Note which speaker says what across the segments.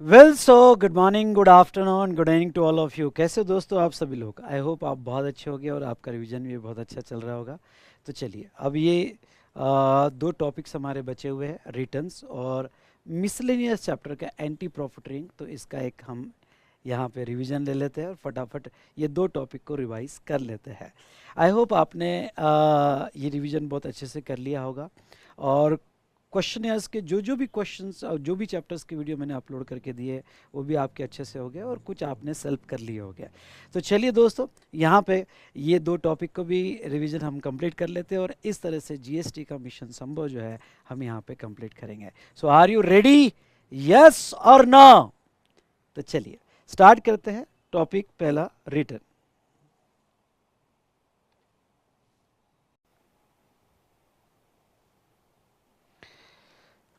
Speaker 1: Well so good morning, good afternoon, good evening to all of you. कैसे हो दोस्तों आप सभी लोग? आई होप आप बहुत अच्छे होंगे और आपका रिवीजन भी बहुत अच्छा चल रहा होगा। तो चलिए अब ये दो टॉपिक्स हमारे बचे हुए हैं, रिटर्न्स और मिसलेनियस चैप्टर का एंटी प्रॉफिटरिंग। तो इसका एक हम यहाँ पे रिवीजन ले लेते हैं और फटाफट ये दो टॉपिक को रिवाइज कर लेते हैं। आई होप आपने ये रिवीजन बहुत अच्छे से कर लिया होगा। और क्वेश्चनर्स के जो जो भी क्वेश्चंस और जो भी चैप्टर्स की वीडियो मैंने अपलोड करके दिए वो भी आपके अच्छे से हो गए और कुछ आपने सेल्फ कर लिए हो गया। तो चलिए दोस्तों, यहाँ पे ये दो टॉपिक को भी रिवीजन हम कंप्लीट कर लेते हैं और इस तरह से जीएसटी का मिशन संभव जो है हम यहाँ पे कंप्लीट करेंगे। सो आर यू रेडी? यस और नो? तो चलिए स्टार्ट करते हैं। टॉपिक पहला, रिटर्न।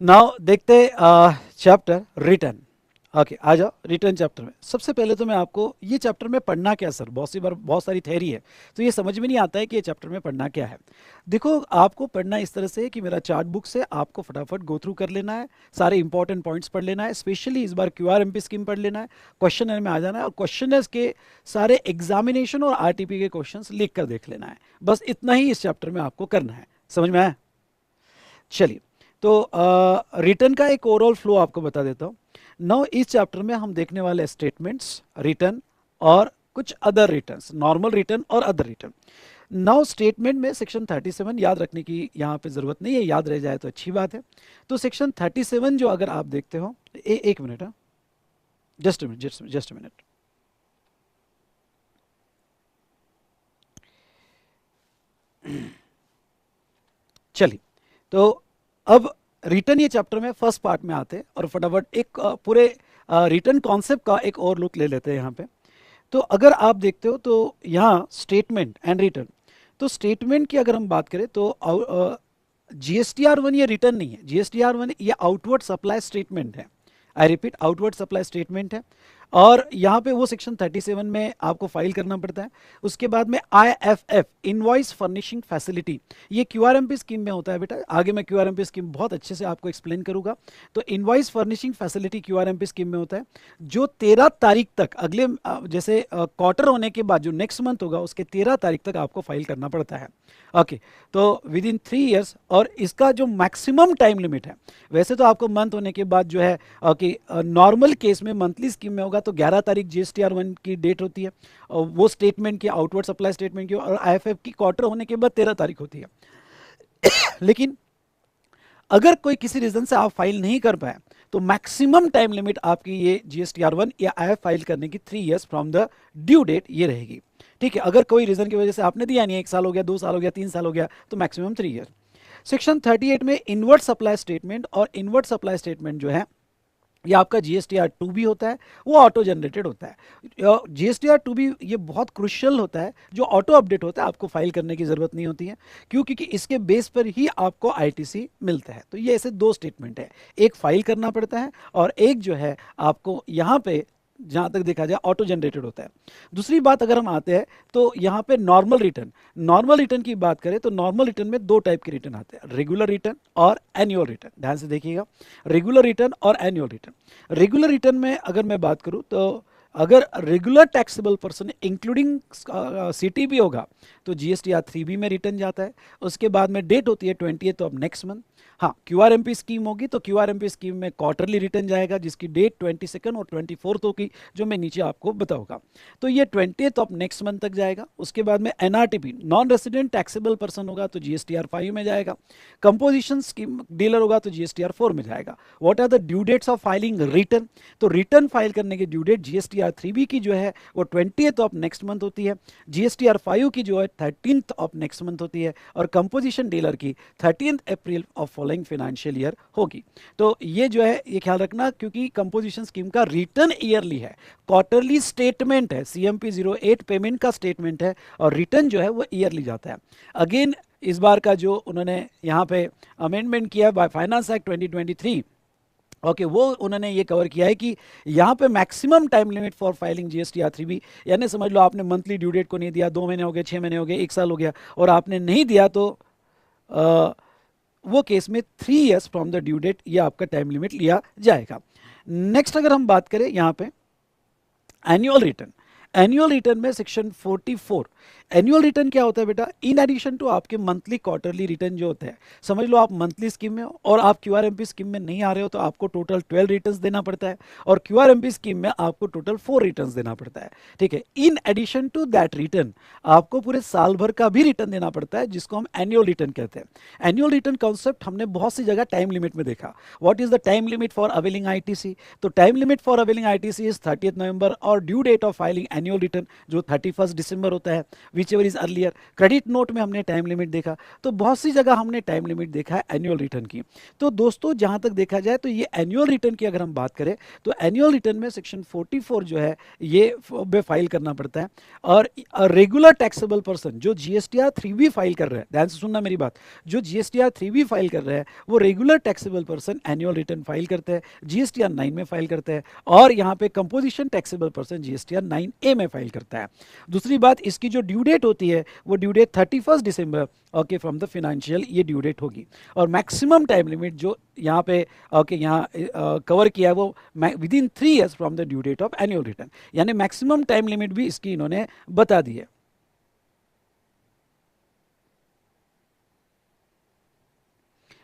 Speaker 1: नाउ देखते चैप्टर रिटर्न। ओके, आ जाओ रिटर्न चैप्टर में। सबसे पहले तो मैं आपको ये चैप्टर में पढ़ना क्या सर, बहुत सी बार बहुत सारी थ्योरी है तो ये समझ में नहीं आता है कि ये चैप्टर में पढ़ना क्या है। देखो, आपको पढ़ना इस तरह से है कि मेरा चार्ट बुक से आपको फटाफट गो थ्रू कर लेना है, सारे इंपॉर्टेंट पॉइंट्स पढ़ लेना है। स्पेशली इस बार क्यूआरएमपी स्कीम पढ़ लेना है, क्वेश्चन में आ जाना है और क्वेश्चन के सारे एग्जामिनेशन और आरटीपी के क्वेश्चन लिख कर देख लेना है। बस इतना ही इस चैप्टर में आपको करना है। समझ में आया? चलिए, तो रिटर्न का एक ओवरऑल फ्लो आपको बता देता हूँ। नाउ इस चैप्टर में हम देखने वाले स्टेटमेंट्स, रिटर्न और कुछ अदर रिटर्न्स, नॉर्मल रिटर्न और अदर रिटर्न। नाउ स्टेटमेंट में सेक्शन 37 याद रखने की यहाँ पे ज़रूरत नहीं है, याद रह जाए तो अच्छी बात है। तो सेक्शन 37 जो अगर आप देखते हो, एक मिनट, हाँ, जस्ट मिनट, जस्ट मिनट। चलिए, तो अब रिटर्न ये चैप्टर में फर्स्ट पार्ट में आते हैं और फटाफट एक पूरे रिटर्न कॉन्सेप्ट का एक और लुक ले लेते हैं यहाँ पे। तो अगर आप देखते हो तो यहाँ स्टेटमेंट एंड रिटर्न। तो स्टेटमेंट की अगर हम बात करें तो जीएसटीआर 1 ये रिटर्न नहीं है, जीएसटीआर 1 ये आउटवर्ड सप्लाई स्टेटमेंट है। I repeat, outward supply statement है। और यहाँ पे वो सेक्शन 37 में आपको फाइल करना पड़ता है। उसके बाद में आईएफएफ, इनवॉइस फर्निशिंग फैसिलिटी, ये क्यूआरएमपी स्कीम में होता है बेटा। आगे मैं क्यूआरएमपी स्कीम बहुत अच्छे से आपको एक्सप्लेन करूंगा। तो invoice furnishing facility QRMP scheme में होता है, जो 13 तारीख तक अगले जैसे क्वार्टर होने के बाद जो नेक्स्ट मंथ होगा उसके 13 तारीख तक आपको फाइल करना पड़ता है। ओके, तो विद इन 3 ईयर्स। और इसका जो मैक्सिमम टाइम लिमिट है, वैसे तो आपको मंथ होने के बाद जो है कि नॉर्मल केस में मंथली स्कीम में होगा तो 11 तारीख जीएसटीआर 1 की डेट होती है, और वो स्टेटमेंट की, आउटवर्ड सप्लाई स्टेटमेंट की, और आईएफएफ की क्वार्टर होने के बाद 13 तारीख होती है। लेकिन अगर कोई किसी रीजन से आप फाइल नहीं कर पाए तो मैक्सिमम टाइम लिमिट आपकी ये जीएसटीआर 1 या आईएफ फाइल करने की 3 years from the due date ये रहेगी। ठीक है, अगर कोई रीजन की वजह से आपने दिया नहीं, 1 साल हो गया, 2 साल हो गया, 3 साल हो गया, तो मैक्सिमम 3 ईयर। सेक्शन 38 में इनवर्ट सप्लाई स्टेटमेंट, और इनवर्ट सप्लाई स्टेटमेंट जो है ये आपका जीएसटीआर 2 भी होता है, वो ऑटो जनरेटेड होता है। जीएसटीआर 2 भी ये बहुत क्रुशियल होता है, जो ऑटो अपडेट होता है, आपको फाइल करने की ज़रूरत नहीं होती है। क्यों? क्योंकि इसके बेस पर ही आपको आईटीसी मिलता है। तो ये ऐसे दो स्टेटमेंट है, एक फाइल करना पड़ता है और एक जो है आपको यहाँ पे जहाँ तक देखा जाए ऑटो जनरेटेड होता है। दूसरी बात अगर हम आते हैं तो यहाँ पे नॉर्मल रिटर्न, नॉर्मल रिटर्न की बात करें तो नॉर्मल रिटर्न में दो टाइप के रिटर्न आते हैं, रेगुलर रिटर्न और एनुअल रिटर्न। ध्यान से देखिएगा, रेगुलर रिटर्न और एनुअल रिटर्न। रेगुलर रिटर्न में अगर मैं बात करूं तो अगर regular taxable person including CTB होगा तो जीएसटीआर 3 में रिटर्न जाता है। उसके बाद में डेट होती है 20th ऑफ नेक्स्ट मंथ। हाँ, क्यूआरएमपी स्कीम होगी तो क्यूआरएमपी स्कीम में क्वार्टरली रिटर्न जाएगा, जिसकी डेट 22 और 24 होगी, जो मैं नीचे आपको बताऊंगा। तो ये 20th ऑफ नेक्स्ट मंथ तक जाएगा। उसके बाद में NRTP, non resident taxable person होगा तो जीएसटीआर 5 में जाएगा। कंपोजिशन स्कीम डीलर होगा तो जीएसटीआर 4 में जाएगा। What are the due dates of filing return? तो रिटर्न फाइल करने की ड्यू डेट जीएसटीआर 3 की जो है वो 20th ऑफ नेक्स्ट मंथ होती है, जीएसटीआर 5 की जो है 13th ऑफ नेक्स्ट मंथ होती है, और कंपोजिशन डीलर की 13th April of following financial year होगी। तो ये जो है ये ख्याल रखना, क्योंकि कंपोजिशन स्कीम का रिटर्न ईयरली है, क्वार्टरली स्टेटमेंट है, CMP 08 पेमेंट का स्टेटमेंट है, और रिटर्न जो है वो ईयरली जाता है। अगेन इस बार का जो उन्होंने यहाँ पे अमेंडमेंट किया बाय फाइनेंस एक्ट 2023, ओके, वो उन्होंने ये कवर किया है कि यहाँ पे maximum time limit for filing GSTR 3 यानी समझ लो आपने मंथली ड्यू डेट को नहीं दिया, 2 महीने हो गए, 6 महीने हो गए, 1 साल हो गया और आपने नहीं दिया, तो वो केस में 3 years from the due date ये आपका टाइम लिमिट लिया जाएगा। नेक्स्ट अगर हम बात करें यहाँ पे एनुअल रिटर्न, एनुअल रिटर्न में सेक्शन 44, एनुअल रिटर्न क्या होता है बेटा, इन एडिशन टू आपके मंथली क्वार्टरली रिटर्न जो होते हैं, समझ लो आप मंथली स्कीम में हो और आप क्यूआरएमपी स्कीम में नहीं आ रहे हो तो आपको टोटल 12 रिटर्न्स देना पड़ता है, और क्यूआरएमपी स्कीम में आपको टोटल 4 रिटर्न्स देना पड़ता है, ठीक है। In addition to that return आपको पूरे साल भर का भी रिटर्न देना पड़ता है, जिसको हम एनुअल रिटर्न कहते हैं। एनुअल रिटर्न कॉन्सेप्ट हमने बहुत सी जगह टाइम लिमिट में देखा। What is the time limit for availing ITC, तो time limit for availing ITC is 30th November, और due date of filing annual return जो 31st दिसंबर होता है, whichever is earlier. Credit note में हमने टाइम लिमिट देखा, तो बहुत सी जगह हमने टाइम लिमिट देखा है एनुअल रिटर्न की। तो दोस्तों जहां तक देखा जाए तो ये एनुअल रिटर्न की अगर हम बात करें तो एनुअल रिटर्न में सेक्शन 44 जो है ये फाइल करना पड़ता है। और रेगुलर टैक्सेबल पर्सन जो जीएसटीआर 3B फाइल कर रहे हैं, ध्यान से सुनना मेरी बात, जो जीएसटीआर 3B फाइल कर रहे हैं वो regular taxable person annual return file करते हैं, जीएसटीआर 9 में फाइल करते हैं, और यहाँ पे composition taxable person GSTR 9A में फाइल करता है। दूसरी बात, इसकी जो ड्यू डेट होती है वो due date 31st December okay from the financial year due date होगी। और मैक्सिमम टाइम लिमिट जो यहाँ पे ओके यहाँ कवर किया है वो within 3 years from the due date of annual return, यानी मैक्सिमम टाइम लिमिट भी इसकी इन्होंने बता दी है।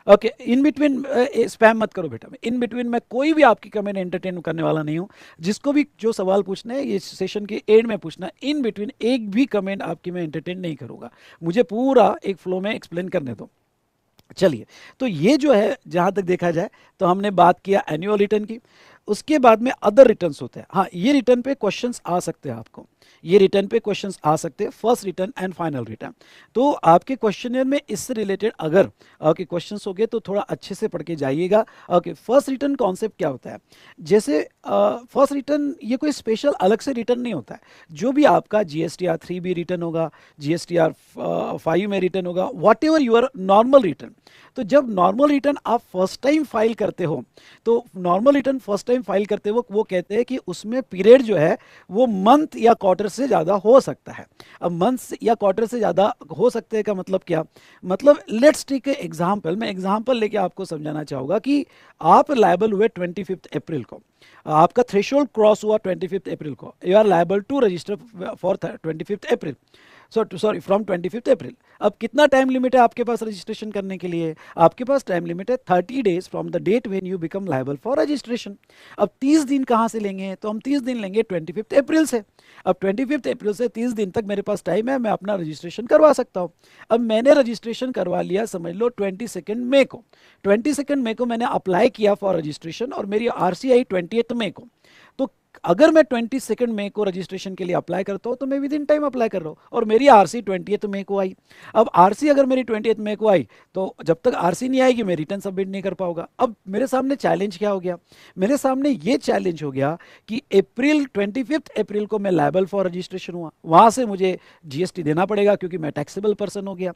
Speaker 1: ओके, इन बिटवीन स्पैम मत करो बेटा, इन बिटवीन मैं कोई भी आपकी कमेंट एंटरटेन करने वाला नहीं हूँ। जिसको भी जो सवाल पूछना है ये सेशन के एंड में पूछना, इन बिटवीन एक भी कमेंट आपकी मैं एंटरटेन नहीं करूँगा, मुझे पूरा एक फ्लो में एक्सप्लेन करने दो। चलिए, तो ये जो है जहाँ तक देखा जाए तो हमने बात किया एनुअल रिटर्न की। उसके बाद में अदर रिटर्न्स होते हैं। हाँ, ये रिटर्न पे क्वेश्चंस आ सकते हैं आपको, ये रिटर्न पे क्वेश्चंस आ सकते हैं, first return and final return. तो आपके क्वेश्चनर में इससे रिलेटेड अगर आपके क्वेश्चंस हो गए तो थोड़ा अच्छे से पढ़ के जाइएगा। ओके, फर्स्ट रिटर्न कॉन्सेप्ट क्या होता है, जैसे फर्स्ट रिटर्न ये कोई स्पेशल अलग से रिटर्न नहीं होता है। जो भी आपका जीएसटीआर 3B रिटर्न होगा, जीएसटीआर 5 में रिटर्न होगा, whatever your normal return, तो जब नॉर्मल रिटर्न आप फर्स्ट टाइम फाइल करते हो तो normal return first time file करते हो वो कहते हैं कि उसमें पीरियड जो है वो मंथ या क्वार्टर से ज़्यादा हो सकता है। अब मंथ या क्वार्टर से ज़्यादा हो सकते हैं का मतलब क्या, मतलब लेट्स टेक एग्जांपल, मैं एग्जांपल लेके आपको समझाना चाहूँगा कि आप लायबल हुए 25 अप्रैल को, आपका थ्रेशोल्ड क्रॉस हुआ 25 अप्रैल को, you are liable to register for 25 April, sorry from 25 April. अब कितना टाइम लिमिट है आपके पास रजिस्ट्रेशन करने के लिए, आपके पास टाइम लिमिट है 30 days from the date when you become liable for registration. अब 30 दिन कहाँ से लेंगे, तो हम 30 दिन लेंगे 25 अप्रैल से। अब 25 अप्रैल से 30 दिन तक मेरे पास टाइम है, मैं अपना रजिस्ट्रेशन करवा सकता हूँ। अब मैंने रजिस्ट्रेशन करवा लिया, समझ लो 22 मई को, 22 मई को मैंने अप्लाई किया फॉर रजिस्ट्रेशन और मेरी आरसी आई 20 मई को। तो अगर मैं 22 मई को रजिस्ट्रेशन के लिए अप्लाई करता हूँ तो मैं विद इन टाइम अप्लाई कर रहा हूँ और मेरी आरसी 20 मई को आई। अब आरसी अगर मेरी 20 मई को आई तो जब तक आरसी नहीं आएगी मैं रिटर्न सबमिट नहीं कर पाऊंगा। अब मेरे सामने चैलेंज क्या हो गया, मेरे सामने ये चैलेंज हो गया कि 25 अप्रैल को मैं लायबल फॉर रजिस्ट्रेशन हुआ, वहाँ से मुझे जीएसटी देना पड़ेगा क्योंकि मैं टैक्सेबल पर्सन हो गया।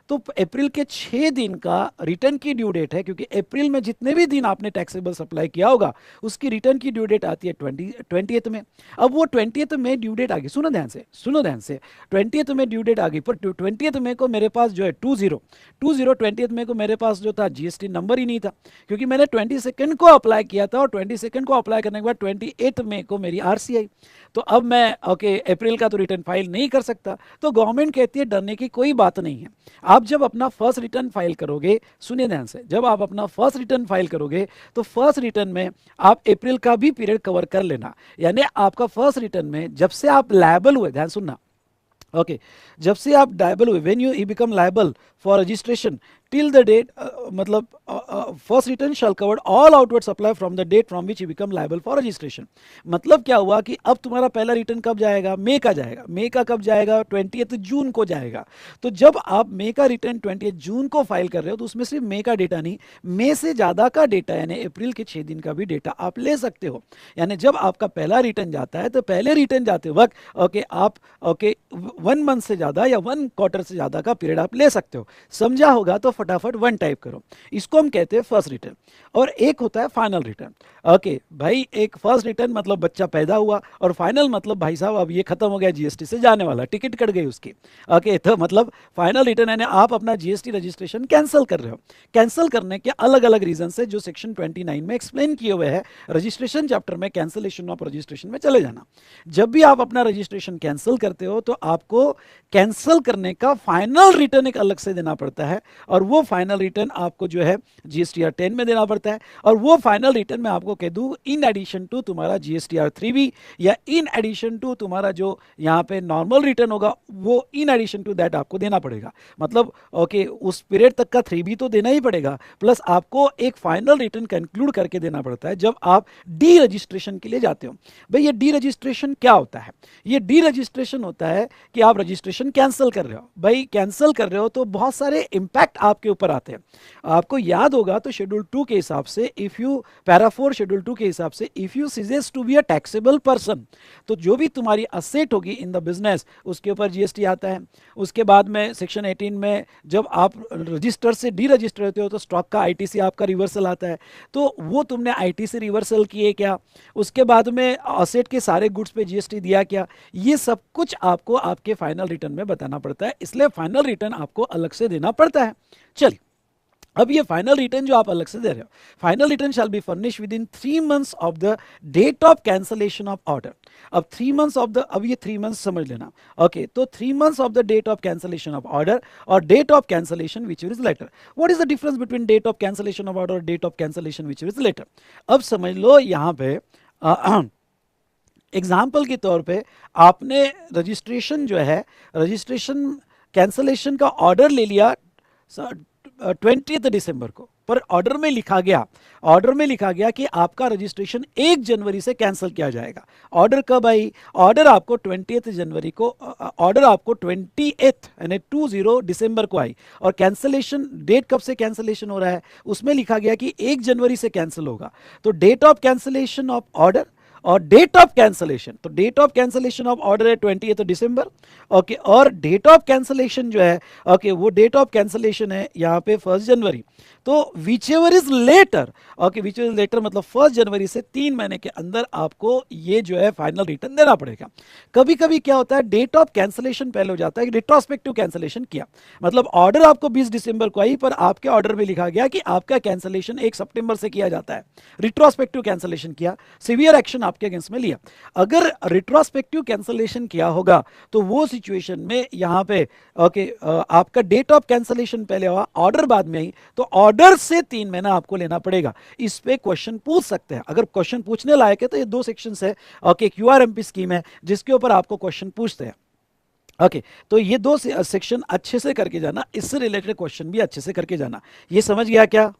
Speaker 1: तो अप्रैल के 6 दिन का रिटर्न की ड्यू डेट है, क्योंकि अप्रैल में जितने भी दिन आपने टैक्सेबल सप्लाई किया होगा उसकी रिटर्न की ड्यू डेट आती है 20th में। अब वो 20th में ड्यू डेट आ गई, सुनो ध्यान से, सुनो ध्यान से, 20th में ड्यू डेट आ गई, पर 20th में को मेरे पास जो है 20 में को मेरे पास जो था जीएसटी नंबर ही नहीं था, क्योंकि मैंने 22 को अप्लाई किया था और 22 को अप्लाई करने के बाद 28 मई को मेरी आरसी आई। तो अब मैं ओके अप्रैल का तो रिटर्न फाइल नहीं कर सकता। तो गवर्नमेंट कहती है डरने की कोई बात नहीं है, आप जब अपना फर्स्ट रिटर्न फाइल करोगे, सुनिए ध्यान से, जब आप अपना फर्स्ट रिटर्न फाइल करोगे तो फर्स्ट रिटर्न में आप अप्रैल का भी पीरियड कवर कर लेना। यानी आपका फर्स्ट रिटर्न में जब से आप लायबल हुए, ध्यान सुनना, ओके, जब से आप लायबल हुए, when you become liable for registration till the date, मतलब first return shall covered all outward supply from the date from which you become liable for registration. मतलब क्या हुआ कि अब तुम्हारा पहला रिटर्न कब जाएगा, मई का जाएगा, मई का कब जाएगा, 20 जून को जाएगा। तो जब आप मई का रिटर्न 20 जून को फाइल कर रहे हो तो उसमें सिर्फ मई का डेटा नहीं, मई से ज़्यादा का डेटा यानी अप्रैल के 6 दिन का भी डेटा आप ले सकते हो। यानी जब आपका पहला रिटर्न जाता है तो पहले रिटर्न जाते वक्त ओके आप ओके 1 मंथ से ज़्यादा या 1 क्वार्टर से ज़्यादा का पीरियड आप ले सकते हो। समझा होगा तो फटाफट 1 टाइप करो। इसको हम कहते हैं फर्स्ट रिटर्न, और एक होता है फाइनल रिटर्न। ओके भाई, एक फर्स्ट रिटर्न मतलब बच्चा पैदा हुआ, और फाइनल मतलब भाई साहब अब ये खत्म हो गया, जीएसटी से जाने वाला, टिकट कट गई उसकी। ओके, तो मतलब फाइनल रिटर्न यानी आप अपना जीएसटी रजिस्ट्रेशन कैंसिल कर रहे हो। कैंसिल करने के अलग अलग रीजन है जो सेक्शन 29 में एक्सप्लेन किए हुए हैं, रजिस्ट्रेशन चैप्टर में कैंसिलेशन ऑफ रजिस्ट्रेशन में चले जाना। जब भी आप अपना रजिस्ट्रेशन कैंसिल करते हो तो आपको कैंसिल करने का फाइनल रिटर्न एक अलग से देना पड़ता है, और वो फाइनल रिटर्न आपको जो है जीएसटीआर 10 में देना पड़ता है। और वो फाइनल रिटर्न में आपको कह दूं, इन एडिशन टू तुम्हारा जीएसटीआर 3B, या इन एडिशन टू तुम्हारा जो यहाँ पे नॉर्मल रिटर्न होगा, वो इन एडिशन टू दैट आपको देना पड़ेगा। मतलब ओके, उस पीरियड तक का 3B तो देना ही पड़ेगा, प्लस आपको एक फाइनल रिटर्न कंक्लूड करके देना पड़ता है जब आप डी रजिस्ट्रेशन के लिए जाते हो। भाई ये डी रजिस्ट्रेशन क्या होता है? ये डी रजिस्ट्रेशन होता है कि आप रजिस्ट्रेशन कैंसिल कर रहे हो। भाई कैंसिल कर रहे हो तो बहुत सारे इंपैक्ट आपके ऊपर आते हैं। आपको याद होगा तो शेड्यूल 2 के हिसाब से, इफ यू पैरा 4 शेड्यूल 2 के हिसाब से, if you ceases to be a taxable person, तो जो भी तुम्हारी असेट होगी इन द बिजनेस उसके ऊपर जीएसटी आता है। उसके बाद में सेक्शन 18 में जब आप रजिस्टर से डी रजिस्टर होते हो तो स्टॉक का आईटीसी आपका रिवर्सल आता है, तो वो तुमने आईटीसी रिवर्सल किए क्या, उसके बाद में असेट के सारे गुड्स पे जीएसटी दिया क्या, ये सब कुछ आपको आपके फाइनल रिटर्न में बताना पड़ता है, इसलिए फाइनल रिटर्न आपको अलग से देना पड़ता है। चलिए, अब ये फाइनल रिटर्न जो आप अलग से दे रहे हो, final return shall be furnish within 3 months of the date of cancellation of order. अब 3 months ऑफ द, अब ये 3 months समझ लेना। ओके, तो 3 months of the date of cancellation of order और date of cancellation which is later. What is the difference between date of cancellation of order और date of cancellation which is later? अब समझ लो, यहां पे example के तौर पे आपने रजिस्ट्रेशन जो है, रजिस्ट्रेशन कैंसलेशन का ऑर्डर ले लिया 20 दिसंबर को, पर ऑर्डर में लिखा गया कि आपका रजिस्ट्रेशन 1 जनवरी से कैंसिल किया जाएगा। ऑर्डर कब आई? ऑर्डर आपको 20 जनवरी को, ऑर्डर आपको 28 यानी 20 दिसंबर को आई, और कैंसिलेशन डेट कब से कैंसिलेशन हो रहा है उसमें लिखा गया कि 1 जनवरी से कैंसिल होगा। तो date of cancellation of order और डेट ऑफ कैंसलेशन, तो date of cancellation of order है 28 दिसंबर। ओके, और डेट ऑफ कैंसलेशन जो है, ओके, वो डेट ऑफ कैंसलेशन है यहाँ पे 1 जनवरी। तो whichever is later, okay, whichever is later मतलब 1 जनवरी से 3 महीने के अंदर आपको ये जो है फाइनल रिटर्न देना पड़ेगा। कभी कभी क्या होता है, डेट ऑफ कैंसलेशन पहले हो जाता है, रिट्रोस्पेक्टिव कैंसलेशन किया, मतलब ऑर्डर आपको 20 दिसंबर को आई, पर आपके ऑर्डर में लिखा गया कि आपका कैंसलेशन 1 सितंबर से किया जाता है। रिट्रोस्पेक्टिव कैंसलेशन किया, सीवियर एक्शन आपके अगेंस्ट में लिया। अगर रिट्रोस्पेक्टिव कैंसलेशन किया होगा तो वो सिचुएशन में यहां पे ओके, आपका डेट ऑफ कैंसलेशन पहले हुआ, ऑर्डर बाद में आई, तो ऑर्डर से 3 महीना आपको लेना पड़ेगा। इस पे क्वेश्चन पूछ सकते हैं, अगर क्वेश्चन पूछने लायक है तो ये 2 सेक्शंस है। ओके, क्यूआरएमपी स्कीम है जिसके ऊपर आपको क्वेश्चन पूछते हैं। ओके, तो ये 2 सेक्शन अच्छे से करके जाना, इससे रिलेटेड क्वेश्चन भी अच्छे से करके जाना। ये समझ गया क्या?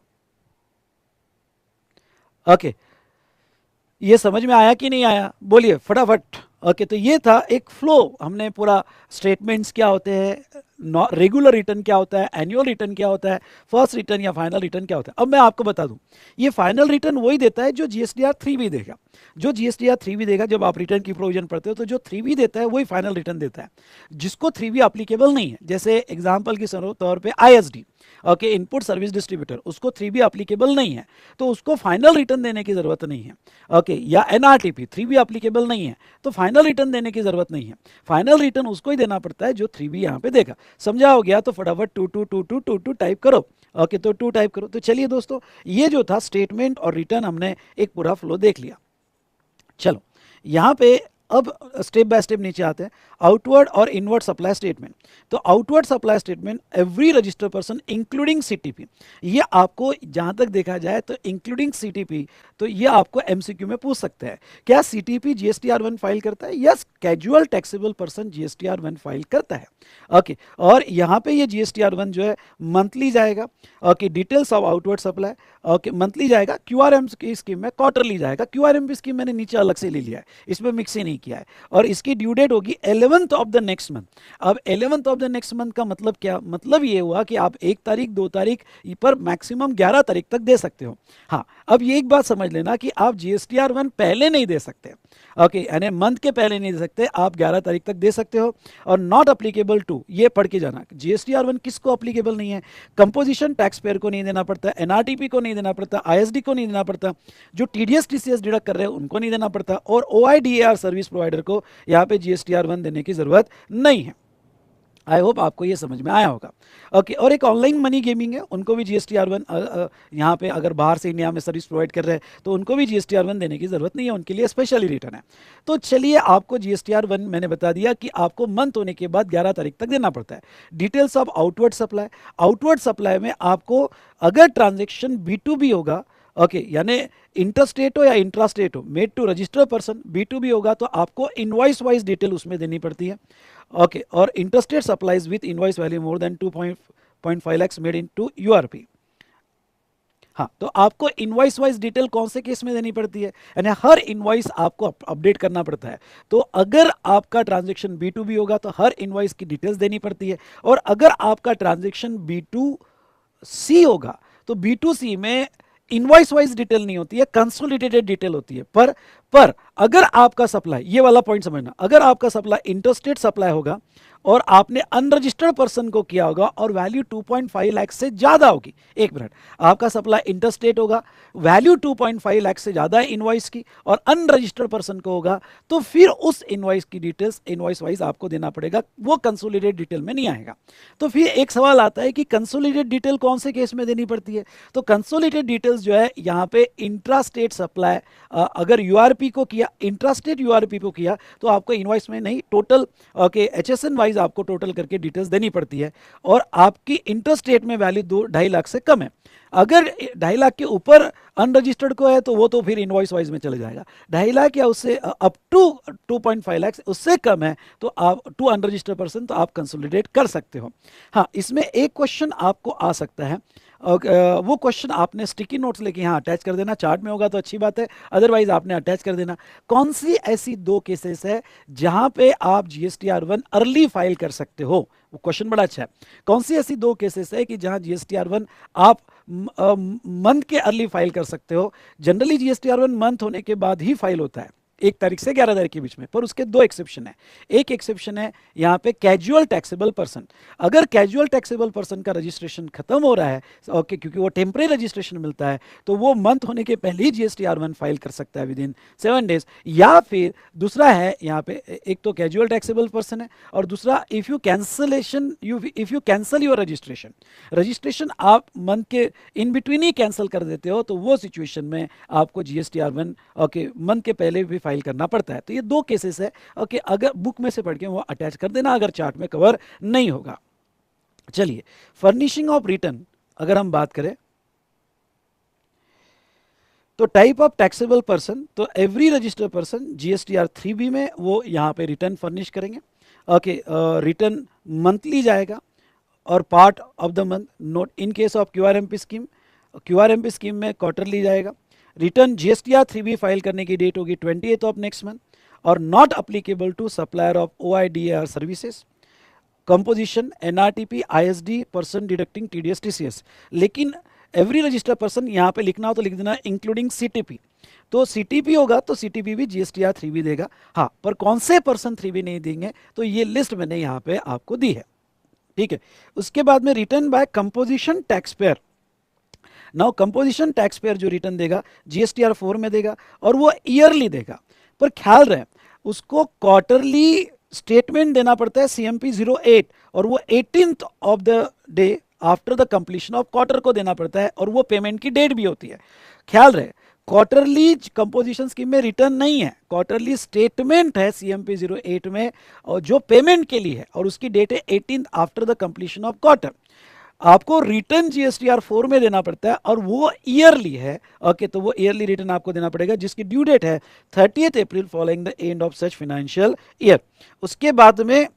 Speaker 1: ओके, ये समझ में आया कि नहीं आया? बोलिए फटाफट। ओके, तो ये था एक फ्लो, हमने पूरा स्टेटमेंट्स क्या होते हैं, रेगुलर रिटर्न क्या होता है, एनुअल रिटर्न क्या होता है, फर्स्ट रिटर्न या फाइनल रिटर्न क्या होता है। अब मैं आपको बता दूं, ये फाइनल रिटर्न वही देता है जो जीएसटीआर 3B देगा। जो जीएसटीआर 3B देगा, जब आप रिटर्न की प्रोविजन पढ़ते हो तो जो 3B देता है वही फाइनल रिटर्न देता है। जिसको 3B एप्लीकेबल नहीं है, जैसे एग्जाम्पल के तौर पर ISD, okay, input service distributor, उसको 3B एप्लीकेबल नहीं है तो उसको फाइनल रिटर्न देने की जरूरत नहीं है। ओके, या NRTP 3B एप्लीकेबल नहीं है तो फाइनल रिटर्न देने की जरूरत नहीं है। फाइनल रिटर्न उसको ही देना पड़ता है जो 3B यहाँ पे देगा। समझा हो गया? तो फटाफट 222222 टाइप करो। ओके, तो 2 टाइप करो। तो चलिए दोस्तों, ये जो था स्टेटमेंट और रिटर्न, हमने एक पूरा फ्लो देख लिया। चलो यहाँ पे अब स्टेप बाय स्टेप नीचे आते हैं, आउटवर्ड और इनवर्ड सप्लाई स्टेटमेंट। तो outward supply statement, every registered person including CTP, ये आपको जहां तक देखा जाए तो इंक्लूडिंग सीटीपी, तो ये आपको एमसीक्यू में पूछ सकते हैं, क्या सीटीपी जीएसटीआर 1 फाइल करता है? Yes, casual taxable person GSTR 1 file करता है। ओके, और यहाँ पे ये जीएसटीआर 1 जो है मंथली जाएगा। Okay, details of outward supply, okay, monthly जाएगा। क्यूआरएम की स्कीम में क्वार्टरली जाएगा। क्यूआरएम की स्कीम मैंने नीचे अलग से ले लिया है, इसमें मिक्स ही नहीं किया है और इसकी ड्यू डेट होगी 11th of the next month. अब 11th of the next month का मतलब क्या, मतलब ये हुआ कि आप 1 तारीख 2 तारीख पर मैक्सिमम 11 तारीख तक दे सकते हो। हाँ, अब ये एक बात समझ लेना कि आप GSTR1 पहले नहीं दे सकते, ओके, यानी मंथ के पहले नहीं दे सकते, आप 11 तारीख तक दे सकते हो। और नॉट अप्लीकेबल टू, ये पढ़ के जाना, GSTR1 किसको अप्लीकेबल नहीं है, कंपोजिशन टैक्स पेयर को नहीं देना पड़ता, NRTP को नहीं देना पड़ता, ISD को नहीं देना पड़ता, जो TDS TCS डिडक्ट कर रहे हैं उनको नहीं देना पड़ता, और OIDAR सर्विस प्रोवाइडर को यहाँ पे GSTR1 देने की जरूरत नहीं है। आई होप आपको ये समझ में आया होगा, ओके। और एक ऑनलाइन मनी गेमिंग है, उनको भी GSTR1 यहाँ पे अगर बाहर से इंडिया में सर्विस प्रोवाइड कर रहे हैं तो उनको भी GSTR1 देने की जरूरत नहीं है, उनके लिए स्पेशली रिटर्न है। तो चलिए, आपको GSTR1 मैंने बता दिया कि आपको मंथ होने के बाद 11 तारीख तक देना पड़ता है। Details of outward supply, outward supply में आपको अगर ट्रांजेक्शन B2B होगा, ओके, यानी इंटरस्टेट हो या इंट्रास्टेट हो, made to register person, B2B होगा तो आपको इनवॉइस वाइज डिटेल उसमें देनी पड़ती है, ओके। और interstate supplies with invoice value more than 2.5 lakhs made into URP। हाँ, तो आपको इनवॉइस वाइज डिटेल कौन से केस में देनी पड़ती है, यानी हर इनवॉइस आपको अपडेट करना पड़ता है। तो अगर आपका ट्रांजेक्शन B2B होगा तो हर इनवॉइस की डिटेल्स देनी पड़ती है, और अगर आपका ट्रांजेक्शन B2C होगा तो B2C में इनवॉइस वाइज डिटेल नहीं होती है, कंसोलिडेटेड डिटेल होती है। पर अगर आपका सप्लाई, ये वाला पॉइंट समझना, अगर आपका सप्लाई इंटरस्टेट सप्लाई होगा और आपने अनरजिस्टर्ड पर्सन को किया होगा और वैल्यू 2.5 लाख से ज्यादा होगी, एक मिनट, आपका सप्लाई इंटरस्टेट होगा, वैल्यू 2.5 लाख से ज्यादा है इनवॉइस की, और अनरजिस्टर्ड पर्सन को होगा, तो फिर उस इनवॉइस की डिटेल्स इनवॉइस वाइज आपको देना पड़ेगा, वो कंसोलिडेटेड डिटेल में नहीं आएगा। तो फिर एक सवाल आता है कि कंसोलिडेटेड डिटेल कौन से केस में देनी पड़ती है, तो कंसोलिडेटेड डिटेल्स जो है यहाँ पे इंट्रास्टेट सप्लाई, अगर URP को किया, इंट्रास्टेट URP को किया तो आपको इनवॉइस में नहीं, टोटल, ओके, HSN वाइज आपको टोटल करके डिटेल्स देनी पड़ती है, और आपकी इंटरस्टेट में वैल्यू 2.5 लाख से कम है। अगर 2.5 लाख के ऊपर अनरजिस्टर्ड को है तो वो तो फिर इनवॉइस वाइज में चले जाएगा। 2.5 लाख या उससे अप टू 2.5 लाख, उससे कम है तो आप टू अनरजिस्टर्ड पर्सन तो आप कंसोलिडेट कर सकते हो। हाँ, इसमें एक क्वेश्चन आपको आ सकता है, वो क्वेश्चन आपने स्टिकी नोट्स लेके यहाँ अटैच कर देना, चार्ट में होगा तो अच्छी बात है, अदरवाइज आपने अटैच कर देना। कौन सी ऐसी 2 केसेस है जहां पे आप GSTR1 अर्ली फाइल कर सकते हो, वो क्वेश्चन बड़ा अच्छा है। कौन सी ऐसी 2 केसेस है कि जहां GSTR1 आप मंथ के अर्ली फाइल कर सकते हो। जनरली GSTR1 मंथ होने के बाद ही फाइल होता है, 1 तारीख से 11 तारीख के बीच में, पर उसके 2 एक्सेप्शन है। एक एक्सेप्शन है यहाँ पे कैजुअल टैक्सेबल पर्सन, अगर कैजुअल टैक्सेबल पर्सन का रजिस्ट्रेशन खत्म हो रहा है, ओके, क्योंकि वो टेम्परेरी रजिस्ट्रेशन मिलता है, तो वो मंथ होने के पहले ही GSTR1 फाइल कर सकता है विदिन 7 डेज। या फिर दूसरा है यहाँ पे, एक तो कैजुअल टैक्सेबल पर्सन है, और दूसरा if you cancel your registration आप मंथ के इन बिटवीन ही कैंसिल कर देते हो, तो वो सिचुएशन में आपको GSTR1, ओके, मंथ के पहले भी फाइल करना पड़ता है। तो ये 2 केसेस है, ओके, अगर बुक में से पढ़ के वो अटैच कर देना अगर चार्ट में कवर नहीं होगा। चलिए, फर्निशिंग ऑफ रिटर्न अगर हम बात करें तो टाइप ऑफ टैक्सेबल पर्सन, तो every registered person GSTR 3B में वो यहाँ पे रिटर्न फर्निश करेंगे, ओके। रिटर्न मंथली जाएगा और part of the month, note in case of QRMP scheme में क्वार्टरली जाएगा। रिटर्न GSTR 3B फाइल करने की डेट होगी 28th ऑफ नेक्स्ट मंथ, और not applicable to supplier of OIDAR services, composition NRTP ISD person deducting TDS TCS। लेकिन every registered person यहाँ पे लिखना हो तो लिख देना इंक्लूडिंग CTP, तो CTP होगा तो CTP भी GSTR 3B देगा। हाँ, पर कौन से पर्सन 3B नहीं देंगे तो ये लिस्ट मैंने यहाँ पे आपको दी है, ठीक है। उसके बाद में return by composition tax payer, now composition tax payer जो रिटर्न देगा GSTR 4 में देगा और वो ईयरली देगा, पर ख्याल रहे उसको क्वार्टरली स्टेटमेंट देना पड़ता है CMP 08, और वो 18th of the day after the completion of quarter को देना पड़ता है, और वो पेमेंट की डेट भी होती है। ख्याल रहे, क्वार्टरली कंपोजिशन स्कीम में रिटर्न नहीं है, क्वार्टरली स्टेटमेंट है CMP 08 में, और जो पेमेंट के लिए है, और उसकी डेट है 18th after the completion of quarter. आपको रिटर्न GSTR 4 में देना पड़ता है और वो ईयरली है, ओके, तो वो ईयरली रिटर्न आपको देना पड़ेगा जिसकी ड्यू डेट है 30th April following the end of such financial year. उसके बाद में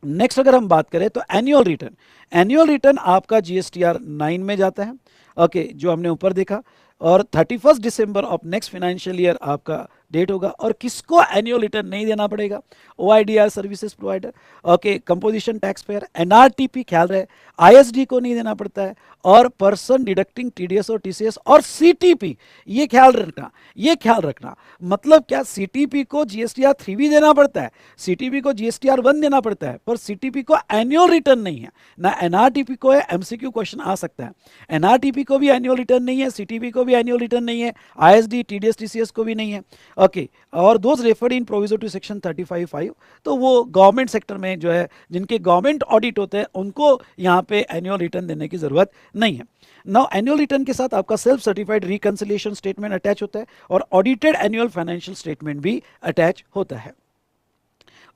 Speaker 1: नेक्स्ट अगर हम बात करें तो एनुअल रिटर्न आपका GSTR 9 में जाता है, ओके, जो हमने ऊपर देखा, और 31 December of next financial year आपका डेट होगा। और किसको एनुअल रिटर्न नहीं देना पड़ेगा? OIDR services provider, okay, composition tax pair, NRTP ख्याल रहे, ISD को नहीं देना पड़ता है, और पर्सन डिडक्टिंग TDS और TCS और CTP, ये ख्याल रखना, ये ख्याल रखना। मतलब क्या, CTP को GSTR 3 भी देना पड़ता है, CTP को GSTR 1 देना पड़ता है, पर CTP को एनुअल रिटर्न नहीं है ना। NRTP को है, MCQ क्वेश्चन आ सकता है। NRTP को भी एनुअल रिटर्न नहीं है, CTP को भी एनुअल रिटर्न नहीं है, ISD TDS TCS को भी नहीं है, ओके। और those referred in proviso to section 35(5), तो वो गवर्नमेंट सेक्टर में जो है, जिनके गवर्नमेंट ऑडिट होते हैं, उनको यहाँ पे एनुअल रिटर्न देने की जरूरत नहीं है। नाउ एनुअल रिटर्न के साथ आपका self certified reconciliation statement attach होता है और ऑडिटेड एनुअल फाइनेंशियल स्टेटमेंट भी अटैच होता है।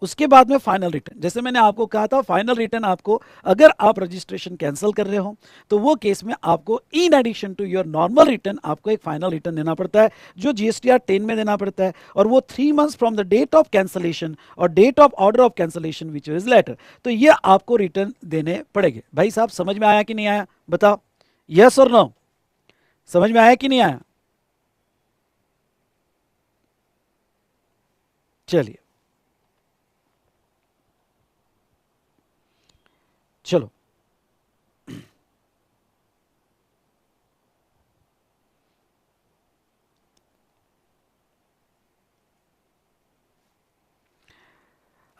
Speaker 1: उसके बाद में फाइनल रिटर्न, जैसे मैंने आपको कहा था, फाइनल रिटर्न आपको, अगर आप रजिस्ट्रेशन कैंसिल कर रहे हो तो वो केस में आपको in addition to your normal return आपको एक फाइनल रिटर्न देना पड़ता है, जो GSTR 10 में देना पड़ता है, और वो 3 months from the date of cancellation और date of order of cancellation which is later. तो ये आपको रिटर्न देने पड़ेंगे। भाई साहब, समझ में आया कि नहीं आया? बताओ, यस और नो? समझ में आया कि नहीं आया? चलिए, चलो,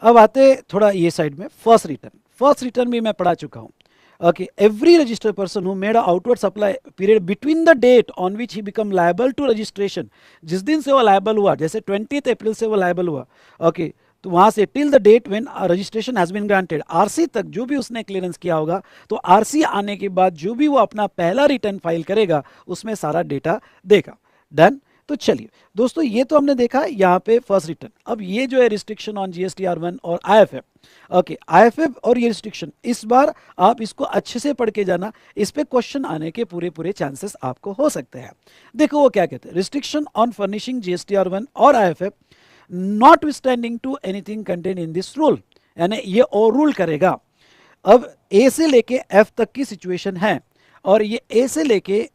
Speaker 1: अब आते थोड़ा ये साइड में फर्स्ट रिटर्न। फर्स्ट रिटर्न भी मैं पढ़ा चुका हूं। Okay, every registered person who made a outward supply period between the date on which he become liable to registration, जिस दिन से वो लायबल हुआ, जैसे 20 अप्रैल से वो लायबल हुआ, ओके, तो वहां से till the date when registration has been granted, RC तक जो भी उसने क्लियरेंस किया होगा, तो आरसी आने के बाद जो भी वो अपना पहला रिटर्न फाइल करेगा उसमें सारा डेटा देगा। डन? तो चलिए दोस्तों, ये तो हमने देखा यहाँ पे फर्स्ट रिटर्न। अब ये जो है रिस्ट्रिक्शन ऑन GSTR 1 और IFF, ओके, IFF और ये रिस्ट्रिक्शन, इस बार आप इसको अच्छे से पढ़ के जाना, इस पे क्वेश्चन आने के पूरे पूरे चांसेस आपको हो सकते हैं। देखो वो क्या कहते हैं, रिस्ट्रिक्शन ऑन फर्निशिंग GSTR 1 और IFF notwithstanding to anything contain in this rule, यानी ये और रूल करेगा। अब ए से लेके एफ तक की सिचुएशन है, और ये ए से लेके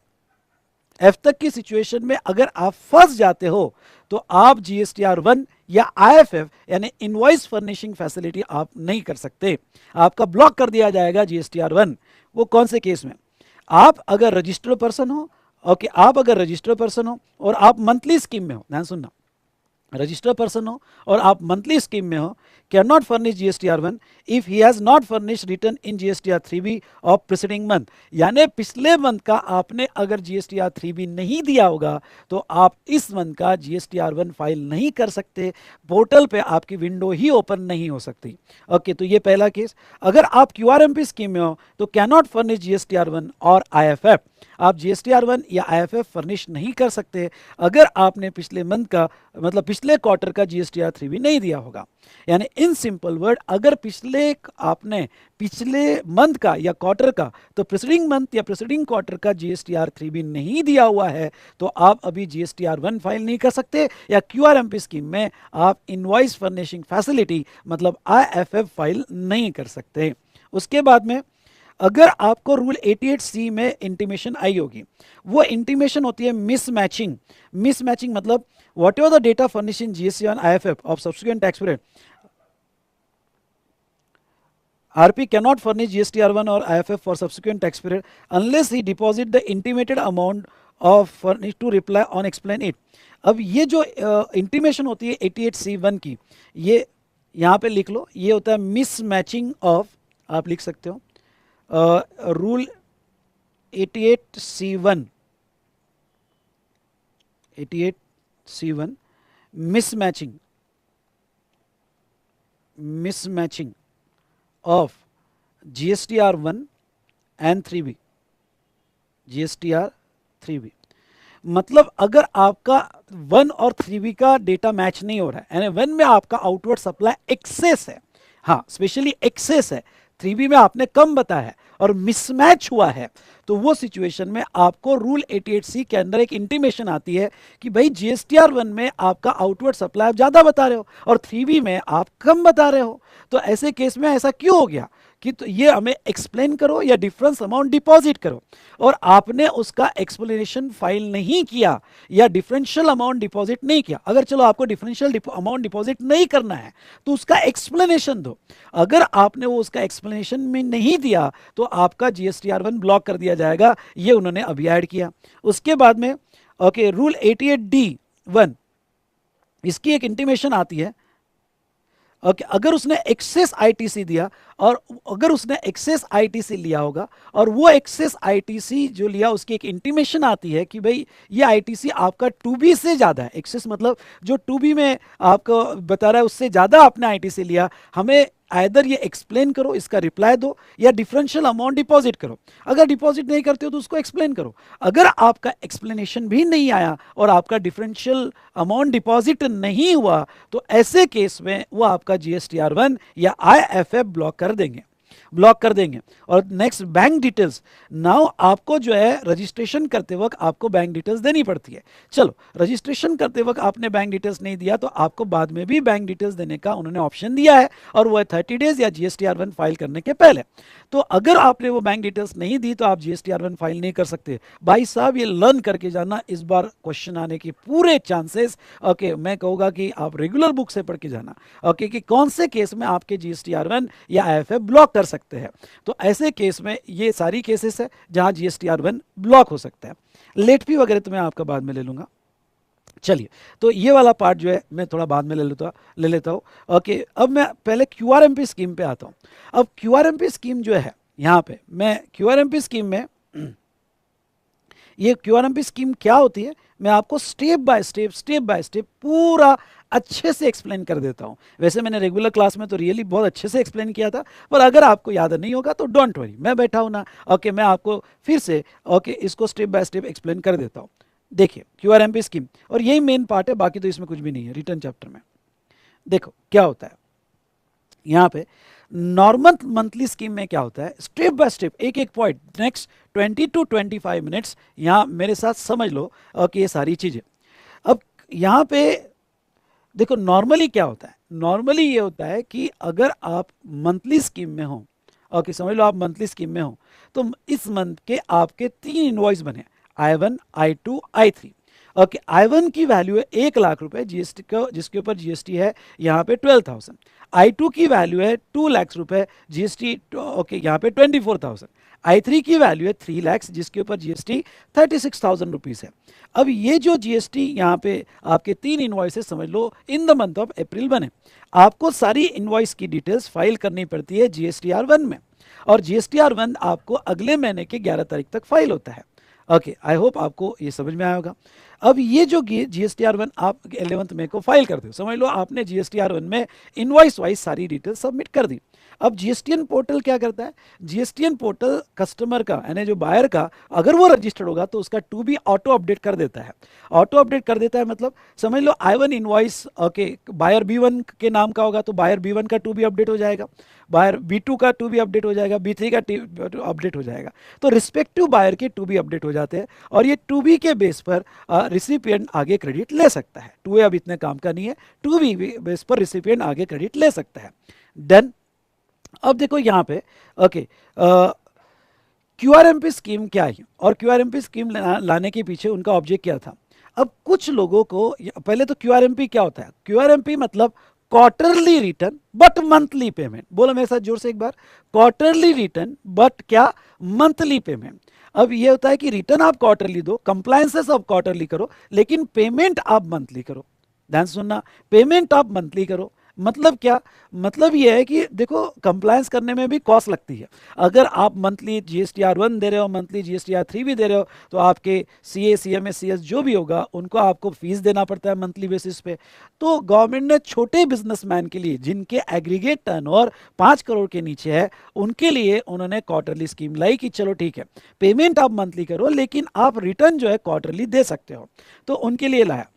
Speaker 1: एफ तक की सिचुएशन में अगर आप फंस जाते हो तो आप GSTR 1 या IFF यानी इनवॉइस फर्निशिंग फैसिलिटी आप नहीं कर सकते, आपका ब्लॉक कर दिया जाएगा GSTR 1। वो कौन से केस में? आप अगर रजिस्टर्ड पर्सन हो, ओके, आप अगर रजिस्टर्ड पर्सन हो और आप मंथली स्कीम में हो, ध्यान सुनना, रजिस्टर्ड पर्सन हो और आप मंथली स्कीम में हो, can not furnish GSTR 1 if he has not furnish return in GSTR 3B of preceding month. यानी पिछले मंथ का आपने अगर GSTR 3B नहीं दिया होगा तो आप इस मंथ का GSTR 1 फाइल नहीं कर सकते, पोर्टल पे आपकी विंडो ही ओपन नहीं हो सकती। ओके, तो ये पहला केस। अगर आप QRMP स्कीम में हो तो कैन नॉट फर्निश GSTR 1 और IFF, आप GSTR 1 या IFF फर्निश नहीं कर सकते अगर आपने पिछले मंथ का, मतलब पिछले क्वार्टर का GSTR 3B नहीं दिया होगा। यानी इन सिंपल वर्ड, अगर आपने पिछले मंथ का या क्वार्टर का, तो प्रीसीडिंग मंथ या प्रीसीडिंग क्वार्टर का GSTR 3B नहीं दिया हुआ है तो आप अभी GSTR 1 फाइल नहीं कर सकते, या QRMP स्कीम में आप इनवॉइस फर्निशिंग फैसिलिटी मतलब IFF फाइल नहीं कर सकते। उसके बाद में अगर आपको रूल 88C में इंटीमेशन आई होगी, वो इंटीमेशन होती है मिसमैचिंग। मिसमैचिंग मतलब what ever the data furnishing GST on IFF of subsequent tax period, RP cannot furnish GSTR 1 or IFF for subsequent tax period unless he deposit the intimated amount of furnish to reply on explain it। अब ये जो intimation होती है 88C1 की, ये यहाँ पे लिख लो, ये होता है मिसमैचिंग ऑफ, आप लिख सकते हो rule 88C1 mismatching of GSTR 1 and 3B, GSTR 3B। मतलब अगर आपका 1 और 3B का डेटा मैच नहीं हो रहा है, यानी 1 में आपका आउटवर्ड सप्लाई एक्सेस है, हाँ स्पेशली एक्सेस है, 3B में आपने कम बताया है और मिसमैच हुआ है, तो वो सिचुएशन में आपको रूल 88C के अंदर एक इंटीमेशन आती है कि भाई GSTR 1 में आपका आउटवर्ड सप्लाई आप ज़्यादा बता रहे हो और 3B में आप कम बता रहे हो। तो ऐसे केस में ऐसा क्यों हो गया? कि तो ये हमें एक्सप्लेन करो या डिफरेंस अमाउंट डिपॉजिट करो, और आपने उसका एक्सप्लेनेशन फाइल नहीं किया या डिफरेंशियल अमाउंट डिपॉजिट नहीं किया। अगर चलो आपको डिफरेंशियल अमाउंट डिपॉजिट नहीं करना है तो उसका एक्सप्लेनेशन दो। अगर आपने वो उसका एक्सप्लेनेशन में नहीं दिया तो आपका GSTR1 ब्लॉक कर दिया जाएगा। ये उन्होंने अभी ऐड किया। उसके बाद में ओके, रूल 88D1, इसकी एक इंटीमेशन आती है। ओके, अगर उसने एक्सेस आईटीसी दिया, और अगर उसने एक्सेस आईटीसी लिया होगा और वो एक्सेस आईटीसी जो लिया उसकी एक इंटीमेशन आती है कि भाई ये आईटीसी आपका 2B से ज़्यादा है। एक्सेस मतलब जो 2B में आपको बता रहा है उससे ज़्यादा आपने आईटीसी लिया, हमें आइदर ये एक्सप्लेन करो, इसका रिप्लाई दो, या डिफरेंशियल अमाउंट डिपॉजिट करो। अगर डिपॉजिट नहीं करते हो तो उसको एक्सप्लेन करो। अगर आपका एक्सप्लेनेशन भी नहीं आया और आपका डिफरेंशियल अमाउंट डिपॉजिट नहीं हुआ तो ऐसे केस में वो आपका GSTR1 या IFF ब्लॉक कर देंगे, ब्लॉक कर देंगे। और नेक्स्ट, बैंक डिटेल्स। नाउ आपको जो है रजिस्ट्रेशन करते वक्त आपको बैंक डिटेल्स देनी पड़ती है। चलो, रजिस्ट्रेशन करते वक्त आपने बैंक डिटेल्स नहीं दिया तो आपको बाद में भी बैंक डिटेल्स देने का उन्होंने ऑप्शन दिया है, और वो है 30 डेज या GSTR1 फाइल करने के पहले। तो अगर आपने वो बैंक डिटेल्स नहीं दी तो आप GSTR1 फाइल नहीं कर सकते। भाई साहब, ये लर्न करके जाना, इस बार क्वेश्चन आने के पूरे चांसेस, ओके, मैं कहूँगा कि आप रेगुलर बुक से पढ़ के जाना, ओके, कि कौन से केस में आपके GSTR1 या IFF ब्लॉक कर सकते हैं। तो ऐसे केस में ये सारी केसेस है जहां GSTR1 ब्लॉक हो सकता है। लेट फी वगैरह तो मैं आपका बाद में ले लूंगा। चलिए, तो ये वाला पार्ट जो है मैं थोड़ा बाद में ले लेता हूँ। ओके, अब मैं पहले QRMP स्कीम पे आता हूँ। अब QRMP स्कीम जो है, यहाँ पे मैं QRMP स्कीम में, ये QRMP स्कीम क्या होती है मैं आपको स्टेप बाय स्टेप पूरा अच्छे से एक्सप्लेन कर देता हूं। वैसे मैंने रेगुलर क्लास में तो रियली बहुत अच्छे से एक्सप्लेन किया था, पर अगर आपको याद नहीं होगा तो डोंट वरी, मैं बैठा हूं ना। ओके, मैं आपको फिर से इसको स्टेप बाय स्टेप एक्सप्लेन कर देता हूं। देखिए, QRMP स्कीम, और यही मेन पार्ट है, बाकी तो इसमें कुछ भी नहीं है रिटर्न चैप्टर में। देखो क्या होता है यहाँ पे। नॉर्मल मंथली स्कीम में क्या होता है, स्टेप बाय स्टेप एक एक पॉइंट नेक्स्ट 20 to 25 मिनट्स यहाँ मेरे साथ समझ लो कि ये सारी चीज़ें। अब यहाँ पे देखो, नॉर्मली क्या होता है, नॉर्मली ये होता है कि अगर आप मंथली स्कीम में हो, ओके, समझ लो आप मंथली स्कीम में हो, तो इस मंथ के आपके 3 इनवॉइस बने, I1, I2, I3। Okay, I1 की वैल्यू है 1,00,000 रुपए जीएसटी को, जिसके ऊपर जीएसटी है यहाँ पे 12,000। I2 की वैल्यू है 2,00,000 रुपए जीएसटी, ओके, यहाँ पे 24,000। I3 की वैल्यू है 3,00,000 जिसके ऊपर जीएसटी 36,000 रुपीज़ है। अब ये जो जीएसटी यहाँ पे आपके 3 इनवॉइसेस समझ लो in the month of April बने, आपको सारी इनवॉइस की डिटेल्स फाइल करनी पड़ती है GSTR1 में, और GSTR1 आपको अगले महीने के 11 तारीख तक फाइल होता है। ओके, आई होप आपको ये समझ में आया होगा। अब ये जो GSTR1 आप 11 मई को फाइल करते हो, समझ लो आपने GSTR1 में इनवॉइस वाइज सारी डिटेल सबमिट कर दी। अब GSTN पोर्टल क्या करता है, GSTN पोर्टल कस्टमर का यानी जो बायर का अगर वो रजिस्टर्ड होगा तो उसका 2B ऑटो अपडेट कर देता है। ऑटो अपडेट कर देता है मतलब समझ लो I1 invoice, okay, buyer B1 के नाम का होगा तो बायर B1 का 2B अपडेट हो जाएगा, बायर B2 का 2B अपडेट हो जाएगा, B3 का अपडेट हो जाएगा। तो रिस्पेक्टिव बायर के 2B अपडेट हो जाते हैं, और ये 2B के बेस पर रिसिपिएंट आगे क्रेडिट ले सकता है। 2A अब इतने काम का नहीं है, 2B बेस पर रिसिपिएंट आगे क्रेडिट ले सकता है। डन। अब देखो यहाँ पे, ओके, QRMP स्कीम क्या है और QRMP स्कीम लाने के पीछे उनका ऑब्जेक्ट क्या था। अब कुछ लोगों को, पहले तो QRMP क्या होता है, QRMP मतलब quarterly return but monthly payment. बोलो मेरे साथ जोर से एक बार, क्वार्टरली रिटर्न बट क्या, मंथली पेमेंट। अब ये होता है कि रिटर्न आप क्वार्टरली दो, कंप्लायंसेस आप क्वार्टरली करो, लेकिन पेमेंट आप मंथली करो। ध्यान सुनना, पेमेंट आप मंथली करो। मतलब क्या, मतलब ये है कि देखो कंप्लायंस करने में भी कॉस्ट लगती है। अगर आप मंथली GSTR1 दे रहे हो, मंथली GSTR3 भी दे रहे हो, तो आपके CA, CMA, CS जो भी होगा उनको आपको फीस देना पड़ता है मंथली बेसिस पे। तो गवर्नमेंट ने छोटे बिजनेसमैन के लिए जिनके एग्रीगेट टर्नओवर 5 करोड़ के नीचे है, उनके लिए उन्होंने क्वार्टरली स्कीम लाई कि चलो ठीक है, पेमेंट आप मंथली करो लेकिन आप रिटर्न जो है क्वार्टरली दे सकते हो। तो उनके लिए लाया।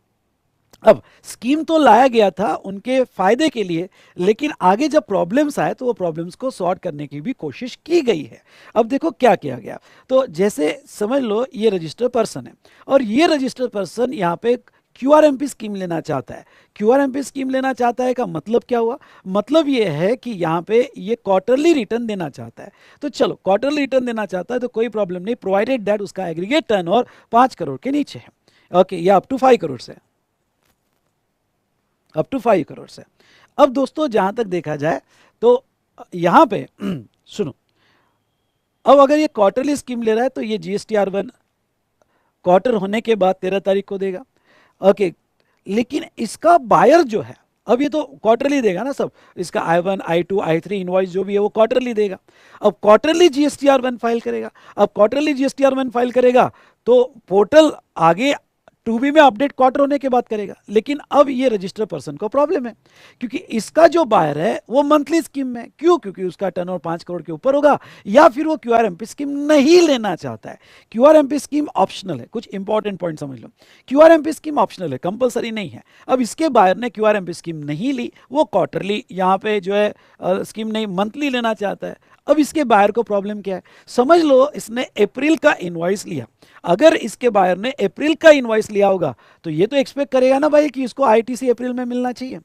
Speaker 1: अब स्कीम तो लाया गया था उनके फायदे के लिए, लेकिन आगे जब प्रॉब्लम्स आए तो वो प्रॉब्लम्स को सॉर्ट करने की भी कोशिश की गई है। अब देखो क्या किया गया, तो जैसे समझ लो ये रजिस्टर्ड पर्सन है और ये रजिस्टर्ड पर्सन यहाँ पे क्यूआरएमपी स्कीम लेना चाहता है। क्यूआरएमपी स्कीम लेना चाहता है का मतलब क्या हुआ? मतलब ये है कि यहाँ पे ये क्वार्टरली रिटर्न देना चाहता है। तो चलो क्वार्टरली रिटर्न देना चाहता है तो कोई प्रॉब्लम नहीं, प्रोवाइडेड दैट उसका एग्रीगेट टर्नओवर 5 करोड़ के नीचे है। ओके, ये अप टू 5 करोड़ से, अप टू 5 करोड़ से। अब दोस्तों जहां तक देखा जाए तो यहां पे सुनो, अब अगर ये क्वार्टरली स्कीम ले रहा है तो ये GSTR1 क्वार्टर होने के बाद 13 तारीख को देगा। ओके, लेकिन इसका बायर जो है, अब ये तो क्वार्टरली देगा ना सब, इसका I1 I2 I3 इनवॉइस जो भी है वो क्वार्टरली देगा। अब क्वार्टरली GSTR1 फाइल करेगा। अब क्वार्टरली GSTR1 फाइल करेगा तो पोर्टल आगे 2B में अपडेट क्वार्टर होने के बाद करेगा। लेकिन अब ये रजिस्टर पर्सन को प्रॉब्लम है, क्योंकि इसका जो बायर है वो मंथली स्कीम में, क्यों? क्योंकि उसका टर्नओवर 5 करोड़ के ऊपर होगा, या फिर वो क्यूआरएमपी स्कीम नहीं लेना चाहता है। क्यूआरएमपी स्कीम ऑप्शनल है, कुछ इंपॉर्टेंट पॉइंट समझ लो। क्यूआरएमपी स्कीम ऑप्शनल है, कंपलसरी नहीं है। अब इसके बायर ने क्यूआरएमपी स्कीम नहीं ली, वो क्वार्टरली यहाँ पे जो है स्कीम नहीं, मंथली लेना चाहता है। अब इसके बायर को प्रॉब्लम क्या है? समझ लो इसने अप्रैल का इनवॉइस लिया। अगर इसके बायर ने अप्रैल का इनवॉइस लिया होगा तो ये तो एक्सपेक्ट करेगा ना भाई कि इसको आईटीसी अप्रैल में मिलना चाहिए,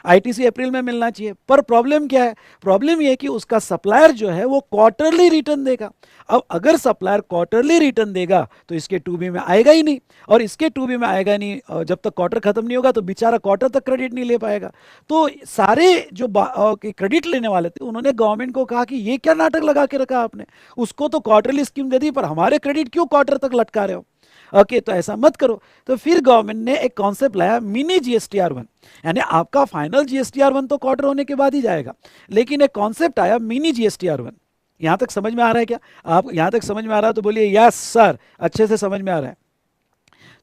Speaker 1: आईटीसी अप्रैल में मिलना चाहिए। पर प्रॉब्लम क्या है? प्रॉब्लम ये है कि उसका सप्लायर जो है वो क्वार्टरली रिटर्न देगा। अब अगर सप्लायर क्वार्टरली रिटर्न देगा तो इसके 2B में आएगा ही नहीं, और इसके 2B में आएगा नहीं जब तक क्वार्टर खत्म नहीं होगा तो बेचारा क्वार्टर तक क्रेडिट नहीं ले पाएगा। तो सारे जो क्रेडिट लेने वाले थे उन्होंने गवर्नमेंट को कहा कि ये क्या नाटक लगा के रखा आपने, उसको तो क्वार्टरली स्कीम दे दी पर हमारे क्रेडिट क्यों क्वार्टर तक लटका रहे हो? ओके, तो ऐसा मत करो। तो फिर गवर्नमेंट ने एक कॉन्सेप्ट लाया, मिनी GSTR1, यानी आपका फाइनल GSTR1 तो क्वार्टर होने के बाद ही जाएगा, लेकिन एक कॉन्सेप्ट आया मिनी GSTR1। यहां तक समझ में आ रहा है क्या? आप यहां तक समझ में आ रहा है तो बोलिए यस सर, अच्छे से समझ में आ रहा है।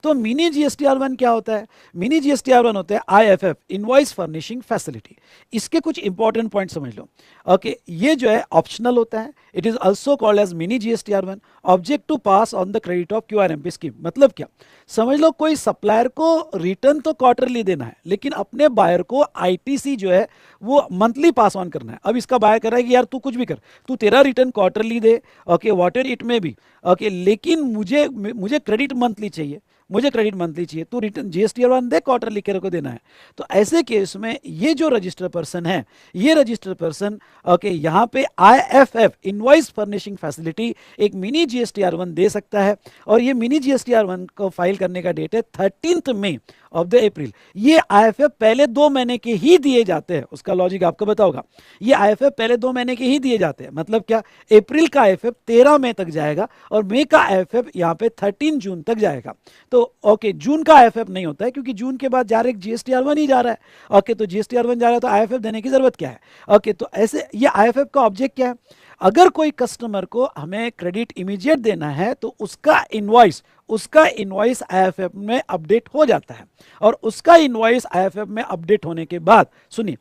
Speaker 1: तो मिनी GSTR1 क्या होता है? मिनी GSTR1 होता है IFF, इनवॉइस फर्निशिंग फैसिलिटी। इसके कुछ इंपॉर्टेंट पॉइंट समझ लो। ओके, ये जो है ऑप्शनल होता है, it is also called as mini GSTR1, object to pass on the credit of QRMP scheme. मतलब क्या? समझ लो कोई सप्लायर को रिटर्न तो क्वार्टरली देना है, लेकिन अपने बायर को आईटीसी जो है वो मंथली पास ऑन करना है। अब इसका बायर कर रहा है कि यार तू कुछ भी कर, तू तेरा return quarterly they, okay what ever it में बी, ओके, लेकिन मुझे क्रेडिट मंथली चाहिए, मुझे क्रेडिट मंथली चाहिए, तो रिटर्न GSTR1 दे, क्वार्टरली केयर को देना है। तो ऐसे केस में ये जो रजिस्टर पर्सन है, ये रजिस्टर पर्सन ओके यहाँ पे IFF, इनवॉइस फर्निशिंग फैसिलिटी, एक मिनी GSTR1 दे सकता है। और ये मिनी GSTR1 को फाइल करने का डेट है 13 मई ऑफ द अप्रैल। ये IFF पहले 2 महीने के ही दिए जाते हैं, उसका लॉजिक आपको बताऊंगा। ये IFF पहले 2 महीने के ही दिए जाते हैं, मतलब क्या? अप्रैल का IFF 13 मई तक जाएगा और मई का IFF यहाँ पे 13 जून तक जाएगा। तो ओके, जून का IFF नहीं होता है क्योंकि जून के बाद डायरेक्ट GSTR1 ही जा रहा है। ओके, तो GSTR1 जा रहा है तो IFF देने की जरूरत क्या है? ओके, तो ऐसे ये IFF का ऑब्जेक्ट क्या है? अगर कोई कस्टमर को हमें क्रेडिट इमीडिएट देना है तो उसका इनवॉइस IFF में अपडेट हो जाता है, और उसका इनवॉइस IFF में अपडेट होने के बाद, सुनिए,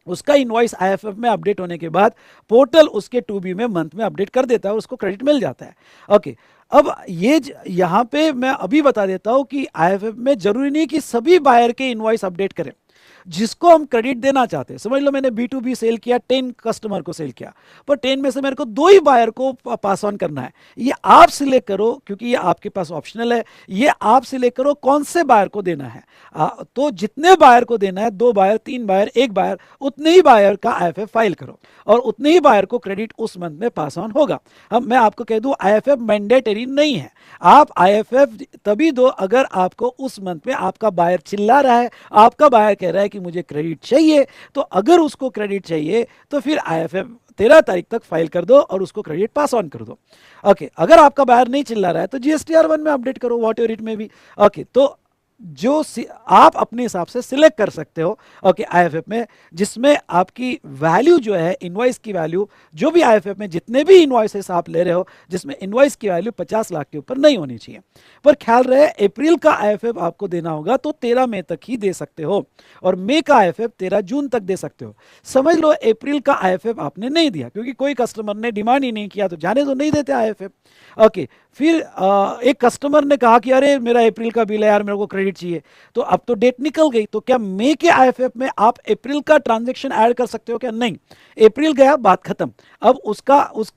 Speaker 1: उसका इनवॉइस IFF में अपडेट होने के बाद पोर्टल उसके 2B में मंथ में अपडेट कर देता है और उसको क्रेडिट मिल जाता है। ओके, अब ये यहाँ पे मैं अभी बता देता हूँ कि IFF में जरूरी नहीं कि सभी बायर के इनवॉइस अपडेट करें। जिसको हम क्रेडिट देना चाहते हैं, समझ लो मैंने B2B सेल किया, 10 कस्टमर को सेल किया, पर 10 में से मेरे को 2 ही बायर को पास ऑन करना है। ये आप सिलेक्ट करो, क्योंकि ये आपके पास ऑप्शनल है, ये आप सिलेक्ट करो कौन से बायर को देना है। तो जितने बायर को देना है, 2 बायर, 3 बायर, 1 बायर, उतने ही बायर का IFF फाइल करो और उतने ही बायर को क्रेडिट उस मंथ में पास ऑन होगा। अब मैं आपको कह दूं IFF मैंडेटरी नहीं है, आप IFF तभी दो अगर आपको उस मंथ में आपका बायर चिल्ला रहा है, आपका बायर कह रहा है कि मुझे क्रेडिट चाहिए। तो अगर उसको क्रेडिट चाहिए तो फिर IFF 13 तारीख तक फाइल कर दो और उसको क्रेडिट पास ऑन कर दो। ओके, अगर आपका बायर नहीं चिल्ला रहा है तो GSTR1 में अपडेट करो, वॉट एवर इट में भी। ओके, तो जो आप अपने हिसाब से सिलेक्ट कर सकते हो ओके IFF में, जिसमें आपकी वैल्यू जो है, इनवॉइस की वैल्यू, जो भी IFF में जितने भी इनवॉइसेस आप ले रहे हो जिसमें इनवॉइस की वैल्यू 50 लाख के ऊपर नहीं होनी चाहिए। पर ख्याल रहे अप्रैल का IFF आपको देना होगा तो 13 मई तक ही दे सकते हो, और मई का IFF 13 जून तक दे सकते हो। समझ लो अप्रैल का IFF आपने नहीं दिया क्योंकि कोई कस्टमर ने डिमांड ही नहीं किया, तो जाने तो नहीं देते IFF। ओके, फिर एक कस्टमर ने कहा कि अरे मेरा अप्रैल का बिल है यार, मेरे को क्रेडिट क्रेडिट चाहिए, तो अब तो डेट निकल गई, तो क्या मई के आईएफएफ में आप अप्रैल का ट्रांजैक्शन ऐड कर सकते हो क्या? नहीं, अप्रैल गया, बात खत्म। अब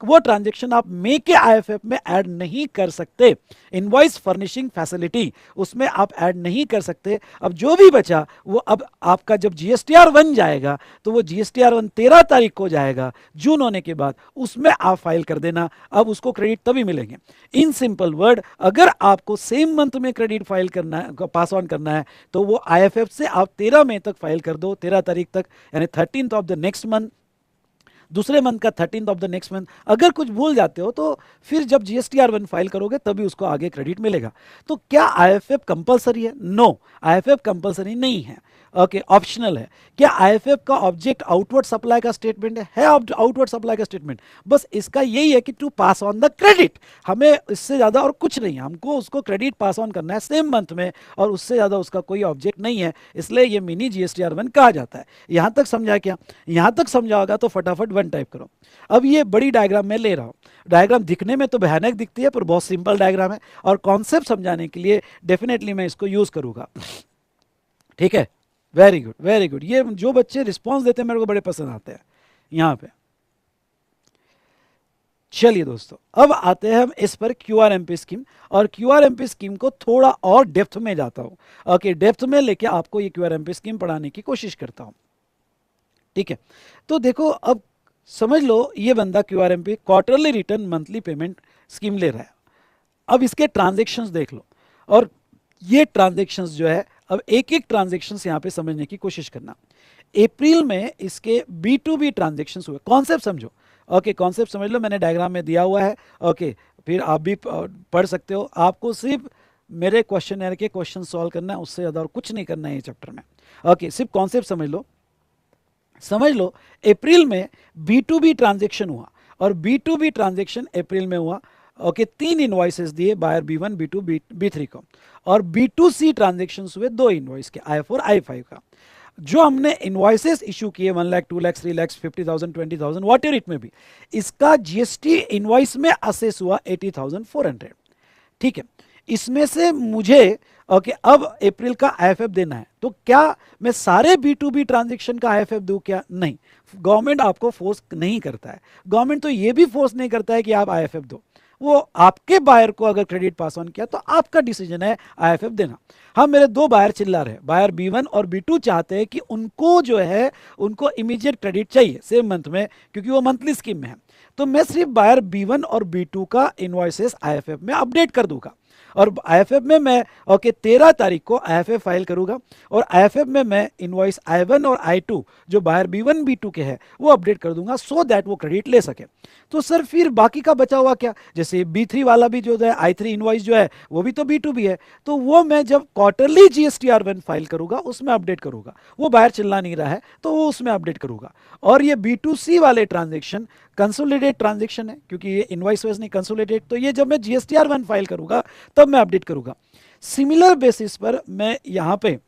Speaker 1: वो ट्रांजैक्शन आप मई के आईएफएफ में ऐड नहीं कर सकते। इनवॉइस फर्निशिंग फैसिलिटी उसमें आप ऐड नहीं कर सकते। अब जो भी बचा वो अब आपका जब GSTR1 जाएगा तो वो GSTR1 13 तारीख को जाएगा, जून होने के बाद, उसमें आप फाइल कर देना। अब उसको क्रेडिट तभी मिलेंगे। इन सिंपल वर्ड, अगर आपको सेम मंथ में क्रेडिट फाइल करना है, पास ऑन करना है, तो वो आईएफएफ से आप 13 मई तक फाइल कर दो, 13 तारीख तक, यानी 13th of the next month, दूसरे मंथ का 13th of the next month. अगर कुछ भूल जाते हो तो फिर जब GSTR1 फाइल करोगे तभी उसको आगे क्रेडिट मिलेगा। तो क्या आईएफएफ कंपलसरी है? नो, आईएफएफ कंपलसरी नहीं है, ओके, ऑप्शनल है। क्या आईएफएफ का ऑब्जेक्ट आउटवर्ड सप्लाई का स्टेटमेंट है आउटवर्ड सप्लाई का स्टेटमेंट। बस इसका यही है कि to pass on the credit, हमें इससे ज्यादा और कुछ नहीं है, हमको उसको क्रेडिट पास ऑन करना है सेम मंथ में, और उससे ज्यादा उसका कोई ऑब्जेक्ट नहीं है, इसलिए ये मिनी GSTR1 कहा जाता है। यहां तक समझा क्या? यहां तक समझा होगा तो फटाफट 1 टाइप करो। अब ये बड़ी डायग्राम मैं ले रहा हूं, डायग्राम दिखने में तो भयानक दिखती है पर बहुत सिंपल डायग्राम है, और कॉन्सेप्ट समझाने के लिए डेफिनेटली मैं इसको यूज करूंगा। ठीक है, वेरी गुड वेरी गुड। ये जो बच्चे रिस्पॉन्स देते हैं मेरे को बड़े पसंद आते हैं यहां पे। चलिए दोस्तों, अब आते हैं हम इस पर QRMP स्कीम, और QRMP स्कीम को थोड़ा और डेप्थ में जाता हूं। ओके, डेप्थ में लेके आपको ये QRMP स्कीम पढ़ाने की कोशिश करता हूं। ठीक है, तो देखो, अब समझ लो ये बंदा QRMP quarterly return monthly payment scheme ले रहा है। अब इसके ट्रांजेक्शन्स देख लो, और ये ट्रांजेक्शन्स जो है, अब एक एक ट्रांजेक्शन्स यहाँ पे समझने की कोशिश करना। अप्रैल में इसके B2B ट्रांजेक्शन्स हुए, कॉन्सेप्ट समझो। ओके, कॉन्सेप्ट समझ लो, मैंने डायग्राम में दिया हुआ है। ओके, फिर आप भी पढ़ सकते हो, आपको सिर्फ मेरे क्वेश्चन के क्वेश्चन सॉल्व करना है, उससे ज़्यादा और कुछ नहीं करना है ये चैप्टर में। ओके, सिर्फ कॉन्सेप्ट समझ लो। समझ लो, अप्रैल में B2B ट्रांजेक्शन हुआ, और B2B ट्रांजेक्शन अप्रैल में हुआ। ओके, 3 इनवॉइसेस दिए, बायर B1, B2, B3 को, और B2C ट्रांजेक्शन हुए 2 इनवॉइस के, I4 I5 का। जो हमने इनवॉइसेस इशू किए 1 lakh 2 lakh 3 lakh 50,000 20,000 what ever it में भी, इसका GST इनवॉइस में असेस हुआ 80,400। ठीक है, इसमें से मुझे ओके अब अप्रैल का IFF देना है, तो क्या मैं सारे B2B ट्रांजेक्शन का IFF दूं क्या? नहीं, गवर्नमेंट आपको फोर्स नहीं करता है। गवर्नमेंट तो ये भी फोर्स नहीं करता है कि आप IFF दो, वो आपके बायर को अगर क्रेडिट पास ऑन किया तो आपका डिसीजन है IFF देना। हाँ, मेरे 2 बायर चिल्ला रहे, बायर B1 और B2 चाहते हैं कि उनको जो है उनको इमीडिएट क्रेडिट चाहिए सेम मंथ में, क्योंकि वो मंथली स्कीम में है। तो मैं सिर्फ बायर B1 और B2 का इनवॉइसेस IFF में अपडेट कर दूंगा, और IFF में मैं ओके 13 तारीख को IFF फाइल करूंगा, और IFF में मैं इनवॉइस I1 और I2 जो बायर B1 B2 के हैं वो अपडेट कर दूंगा, सो दैट वो क्रेडिट ले सके। तो सर फिर बाकी का बचा हुआ क्या? जैसे B3 वाला भी जो है, I3 इनवॉइस जो है वो भी तो B2B है, तो वो मैं जब क्वार्टरली GSTR1 फाइल करूंगा उसमें अपडेट करूंगा। वो बायर चिल्ला नहीं रहा है तो वो उसमें अपडेट करूंगा। और ये B2C वाले ट्रांजेक्शन कंसोलिडेट ट्रांजेक्शन है, क्योंकि ये इनवॉइस वाइज नहीं कंसोलिडेट, तो ये जब मैं GSTR1 फाइल करूंगा तब मैं अपडेट करूंगा। सिमिलर बेसिस पर मैं यहां पे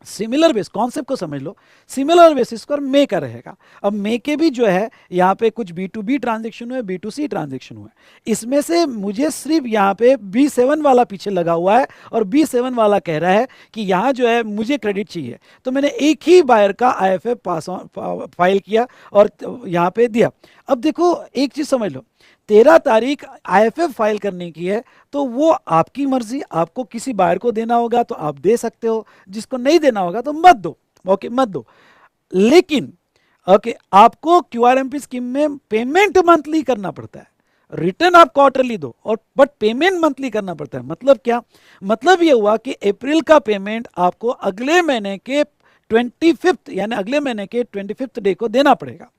Speaker 1: सिमिलर बेस कॉन्सेप्ट को समझ लो, सिमिलर बेसिस पर मे का रहेगा। अब मे के भी जो है यहाँ पे कुछ B2B ट्रांजेक्शन हुए, B2C ट्रांजेक्शन हुए, इसमें से मुझे सिर्फ यहाँ पे B7 वाला पीछे लगा हुआ है, और B7 वाला कह रहा है कि यहाँ जो है मुझे क्रेडिट चाहिए, तो मैंने एक ही बायर का IFF पास ऑन फाइल किया और यहाँ पे दिया। अब देखो एक चीज समझ लो, 13 तारीख IFF फाइल करने की है, तो वो आपकी मर्जी, आपको किसी बायर को देना होगा तो आप दे सकते हो, जिसको नहीं देना होगा तो मत दो। ओके, मत दो। लेकिन ओके, आपको QRMP स्कीम में पेमेंट मंथली करना पड़ता है, रिटर्न आप क्वार्टरली दो, और बट पेमेंट मंथली करना पड़ता है। मतलब क्या? मतलब ये हुआ कि अप्रैल का पेमेंट आपको अगले महीने के 25th यानी अगले महीने के 25th डे को देना पड़ेगा।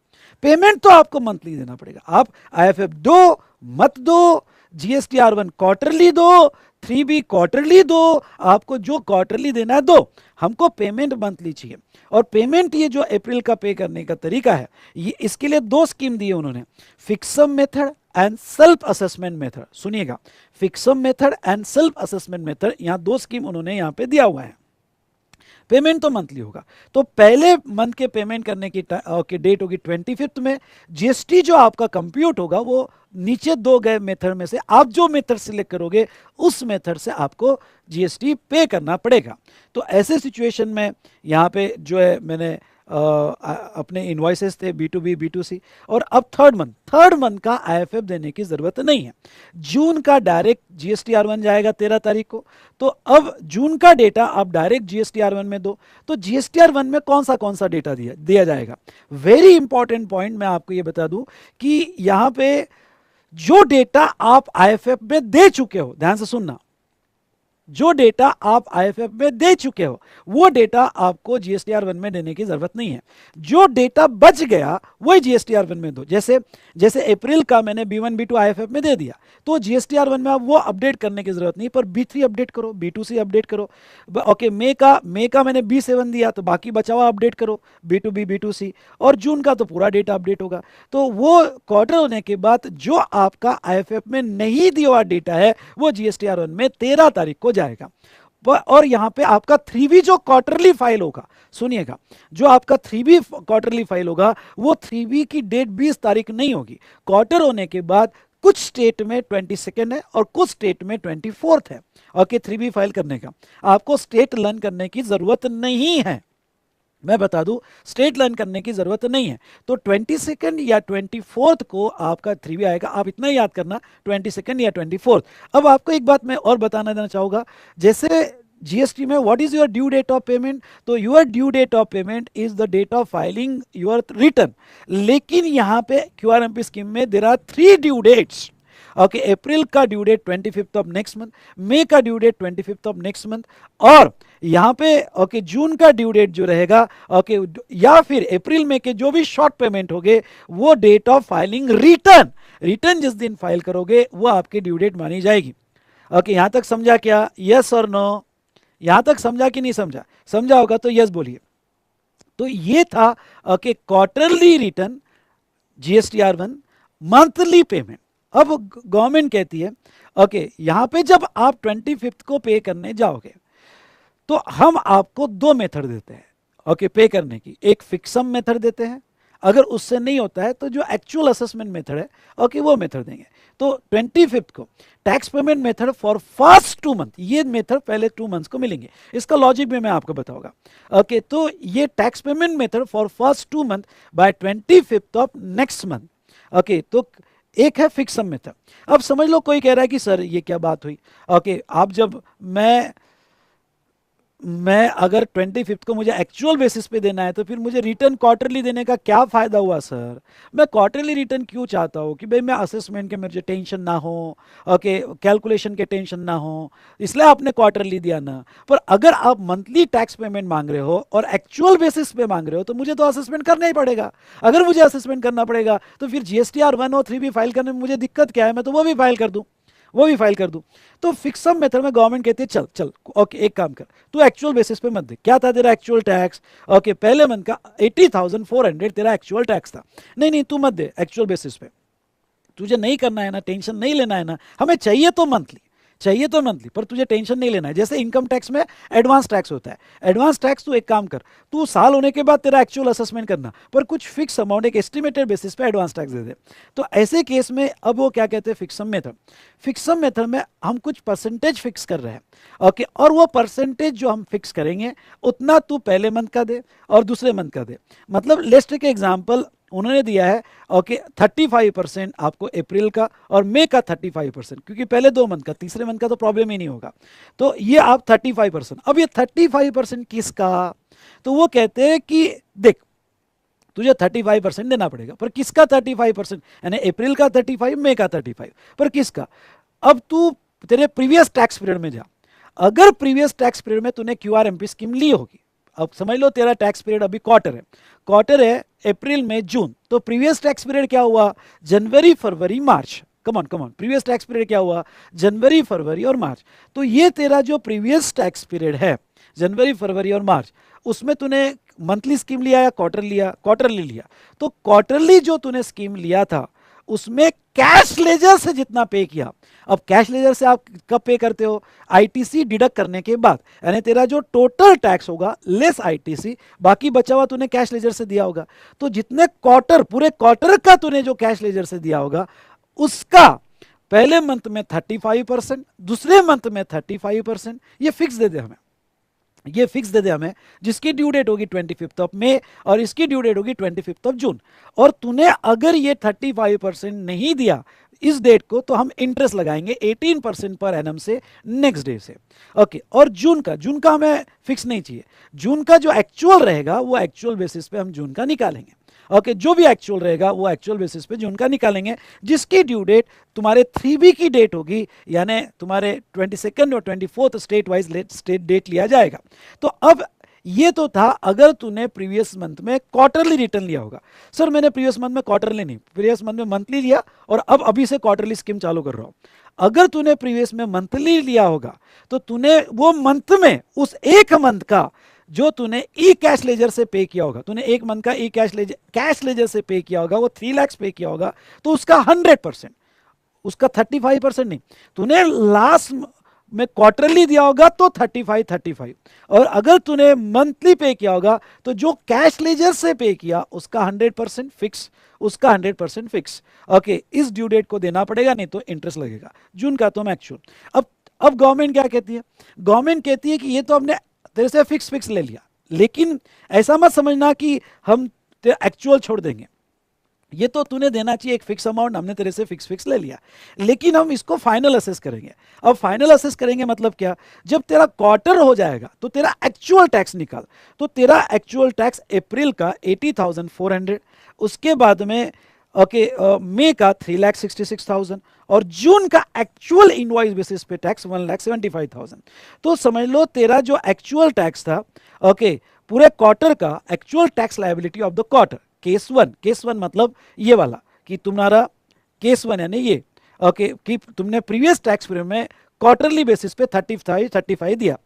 Speaker 1: पेमेंट तो आपको मंथली देना पड़ेगा। आप IFF दो मत दो, GSTR1 क्वार्टरली दो, 3B क्वार्टरली दो, आपको जो क्वार्टरली देना है दो, हमको पेमेंट मंथली चाहिए। और पेमेंट ये जो अप्रैल का पे करने का तरीका है, ये इसके लिए 2 स्कीम दी है उन्होंने, fixed sum method and self assessment method. सुनिएगा, fixed sum method and self assessment method, यहां 2 स्कीम उन्होंने यहां पे दिया हुआ है। पेमेंट तो मंथली होगा। तो पहले मंथ के पेमेंट करने की डेट होगी 25th में। जीएसटी जो आपका कंप्यूट होगा वो नीचे दो गए मेथड में से आप जो मेथड सिलेक्ट करोगे उस मेथड से आपको जीएसटी पे करना पड़ेगा। तो ऐसे सिचुएशन में यहाँ पे जो है मैंने अपने इनवॉइसेस थे B2B B2C, और अब थर्ड मंथ का आईएफएफ देने की जरूरत नहीं है। जून का डायरेक्ट GSTR1 जाएगा 13 तारीख को, तो अब जून का डेटा आप डायरेक्ट GSTR1 में दो। तो GSTR1 में कौन सा डेटा दिया जाएगा। वेरी इंपॉर्टेंट पॉइंट मैं आपको ये बता दूं कि यहां पे जो डेटा आप आईएफएफ में दे चुके हो, ध्यान से सुनना, जो डेटा आप आईएफएफ में दे चुके हो वो डेटा आपको GSTR1 में देने की जरूरत नहीं है। जो डेटा बच गया वही GSTR1 में दो। जैसे अप्रैल का मैंने B1 B2 आईएफएफ में दे दिया, तो GSTR1 में आप वो अपडेट करने की जरूरत नहीं, पर B3 अपडेट करो, B2C अपडेट करो। ओके, मई का मैंने B7 दिया, तो बाकी बचा हुआ अपडेट करो, B2B B2C, और जून का तो पूरा डेटा अपडेट होगा। तो वो क्वार्टर होने के बाद जो आपका आईएफएफ में नहीं दिया हुआ डेटा है वो GSTR1 में 13 तारीख को जाएगा। और यहां पे आपका 3B जो क्वार्टरली फाइल होगा, सुनिएगा, जो आपका 3B क्वार्टरली फाइल होगा वो 3B की डेट 20 तारीख नहीं होगी। क्वार्टर होने के बाद कुछ स्टेट में 22 है और कुछ स्टेट में 24 है। ओके, 3B फाइल करने का आपको स्टेट लर्न करने की जरूरत नहीं है। मैं बता दूं, स्टेट लर्न करने की जरूरत नहीं है। तो 22 या 24 को आपका 3B आएगा। आप इतना याद करना, 22 या 24। अब आपको एक बात मैं और बताना देना चाहूंगा, जैसे जीएसटी में what is your due date of payment, तो your due date of payment is the date of filing your return. लेकिन यहां पे क्यूआरएमपी स्कीम में there are 3 due dates. Okay, अप्रैल का due date 25th of next month, मई का due date 25th of next month, और यहां पे ओके जून का ड्यू डेट जो रहेगा, ओके, या फिर अप्रैल में के जो भी शॉर्ट पेमेंट होंगे वो डेट ऑफ फाइलिंग रिटर्न जिस दिन फाइल करोगे वो आपकी ड्यू डेट मानी जाएगी। ओके, यहां तक समझा क्या? यस और नो? यहां तक समझा कि नहीं समझा? समझा होगा तो यस बोलिए। तो ये था okay quarterly return, GSTR1, monthly payment. अब गवर्नमेंट कहती है ओके यहां पे जब आप 25th को पे करने जाओगे तो हम आपको 2 मेथड देते हैं ओके पे करने की। एक फिक्सम मेथड देते हैं, अगर उससे नहीं होता है तो जो एक्चुअल असेसमेंट मेथड है ओके वो मेथड देंगे। तो 25th को tax payment method for first 2 month, ये मेथड पहले 2 मंथ्स को मिलेंगे। इसका लॉजिक भी मैं आपको बताऊंगा। ओके, तो ये tax payment method for first 2 month by 25th of next month. Okay, तो एक है फिक्सम मेथड। अब समझ लो कोई कह रहा है कि सर ये क्या बात हुई। ओके, आप जब मैं अगर 25th को मुझे एक्चुअल बेसिस पे देना है तो फिर मुझे रिटर्न क्वार्टरली देने का क्या फायदा हुआ सर? मैं क्वार्टरली रिटर्न क्यों चाहता हूँ कि भाई मैं असेसमेंट के मुझे टेंशन ना हो, ओके कैलकुलेशन के टेंशन ना हो, इसलिए आपने क्वार्टरली दिया ना। पर अगर आप मंथली टैक्स पेमेंट मांग रहे हो और एक्चुअल बेसिस पे मांग रहे हो तो मुझे तो असेसमेंट करना ही पड़ेगा। अगर मुझे असेसमेंट करना पड़ेगा तो फिर GSTR1 और 3B फाइल करने में मुझे दिक्कत क्या है? मैं तो वो भी फाइल कर दूं। तो फिक्सम मेथड में गवर्नमेंट कहती है चल ओके एक काम कर, तू एक्चुअल बेसिस पे मत दे। क्या था तेरा एक्चुअल टैक्स? ओके, पहले मंथ का 80,400 तेरा एक्चुअल टैक्स था। नहीं तू मत दे एक्चुअल बेसिस पे, तुझे नहीं करना है ना, टेंशन नहीं लेना है ना, हमें चाहिए तो मंथली, पर तुझे टेंशन नहीं लेना है। जैसे इनकम टैक्स में एडवांस टैक्स होता है, एडवांस टैक्स तू एक काम कर, तू साल होने के बाद तेरा एक्चुअल असेसमेंट करना, पर कुछ फिक्स अमाउंट एक एस्टिमेटेड बेसिस पे एडवांस टैक्स दे दे। तो ऐसे केस में अब वो क्या कहते हैं, फिक्सम मेथड में हम कुछ परसेंटेज फिक्स कर रहे हैं। ओके, और वो परसेंटेज जो हम फिक्स करेंगे उतना तू पहले मंथ का दे और दूसरे मंथ का दे। मतलब लेट्स टेक एग्जांपल, उन्होंने दिया है ओके 35% आपको अप्रैल का और मई का 35%, क्योंकि पहले 2 मंथ का, तीसरे मंथ का तो प्रॉब्लम ही नहीं होगा। तो ये आप 35%, अब ये 35% किसका? तो वो कहते हैं कि देख तुझे 35% देना पड़ेगा, पर किसका 35%? यानी अप्रैल का 35, मई का 35, पर किसका? अब तू तेरे प्रीवियस टैक्स पीरियड में जा, अगर प्रीवियस टैक्स पीरियड में तूने क्यूआरएमपी स्कीम ली होगी, अब समझ लो तेरा टैक्स पीरियड अभी क्वार्टर है अप्रैल मई जून, तो प्रीवियस टैक्स पीरियड क्या हुआ? जनवरी फरवरी मार्च। Come on previous tax period क्या हुआ? जनवरी फरवरी और मार्च। तो ये तेरा जो प्रीवियस टैक्स पीरियड है जनवरी फरवरी और मार्च, उसमें तूने मंथली स्कीम लिया या क्वार्टरली लिया? तो क्वार्टरली जो तूने स्कीम लिया था उसमें कैश लेजर से जितना पे किया। अब कैश लेजर से आप कब पे करते हो? आईटीसी डिडक्ट करने के बाद, यानी तेरा जो टोटल टैक्स होगा लेस आईटीसी, बाकी बचा हुआ तूने कैश लेजर से दिया होगा। तो जितने क्वार्टर, पूरे क्वार्टर का तूने जो कैश लेजर से दिया होगा, उसका पहले मंथ में 35%, दूसरे मंथ में 35%, ये फिक्स दे दे हमें, ये फिक्स दे दे हमें, जिसकी ड्यू डेट होगी 25 ऑफ मई और इसकी ड्यू डेट होगी 25 ऑफ जून। और तूने अगर ये 35% नहीं दिया इस डेट को, तो हम इंटरेस्ट लगाएंगे 18% पर एनम से नेक्स्ट डे से। ओके, और जून का हमें फिक्स नहीं चाहिए, जून का जो एक्चुअल रहेगा वो एक्चुअल बेसिस पे हम जून का निकालेंगे। ओके, जो भी एक्चुअल रहेगा वो एक्चुअल बेसिस पे जून का निकालेंगे, जिसकी ड्यू डेट तुम्हारे 3B की डेट होगी, यानी तुम्हारे 22 और 24 स्टेट वाइज स्टेट डेट लिया जाएगा। तो अब ये तो था अगर तूने प्रीवियस मंथ में क्वार्टरली रिटर्न लिया होगा। सर मैंने प्रीवियस मंथ में क्वार्टरली नहीं, प्रीवियस मंथ में मंथली लिया और अब अभी से क्वार्टरली स्कीम चालू कर रहा हूं। अगर तूने प्रीवियस में मंथली लिया होगा तो तूने वो मंथ में उस एक मंथ का जो तूने ई कैश लेजर से पे किया होगा, तूने एक मंथ का ई कैश लेजर से पे किया होगा, वो 3 लाख पे किया होगा, तो उसका 100%, उसका 35% नहीं, तूने लास्ट में क्वार्टरली दिया होगा तो 35, और अगर तूने मंथली पे किया होगा तो जो कैश लेजर से पे किया उसका 100% फिक्स, उसका 100% फिक्स। ओके, इस ड्यू डेट को देना पड़ेगा, नहीं तो इंटरेस्ट लगेगा। जून का तो एक्चुअल। अब गवर्नमेंट क्या कहती है? गवर्नमेंट कहती है कि ये तो हमने तेरे से फिक्स ले लिया, लेकिन ऐसा मत समझना कि हम एक्चुअल छोड़ देंगे, ये तो तूने देना चाहिए एक फिक्स अमाउंट, हमने तेरे से फिक्स ले लिया, लेकिन हम इसको फाइनल असेस करेंगे। अब फाइनल असेस करेंगे मतलब क्या? जब तेरा क्वार्टर हो जाएगा तो तेरा एक्चुअल टैक्स निकाल, तो तेरा एक्चुअल टैक्स अप्रैल का 80,400, उसके बाद में ओके मई का 3,66,000 और जून का एक्चुअल इनवॉइस बेसिस पे टैक्स 1,75,000। तो समझ लो तेरा जो एक्चुअल टैक्स था, ओके, पूरे क्वार्टर का actual tax liability of the quarter, case one मतलब ये वाला, कि तुम्हारा केस वन यानी ये, ओके, कि तुमने प्रीवियस टैक्स पीरियड में क्वार्टरली बेसिस पे 35 दिया।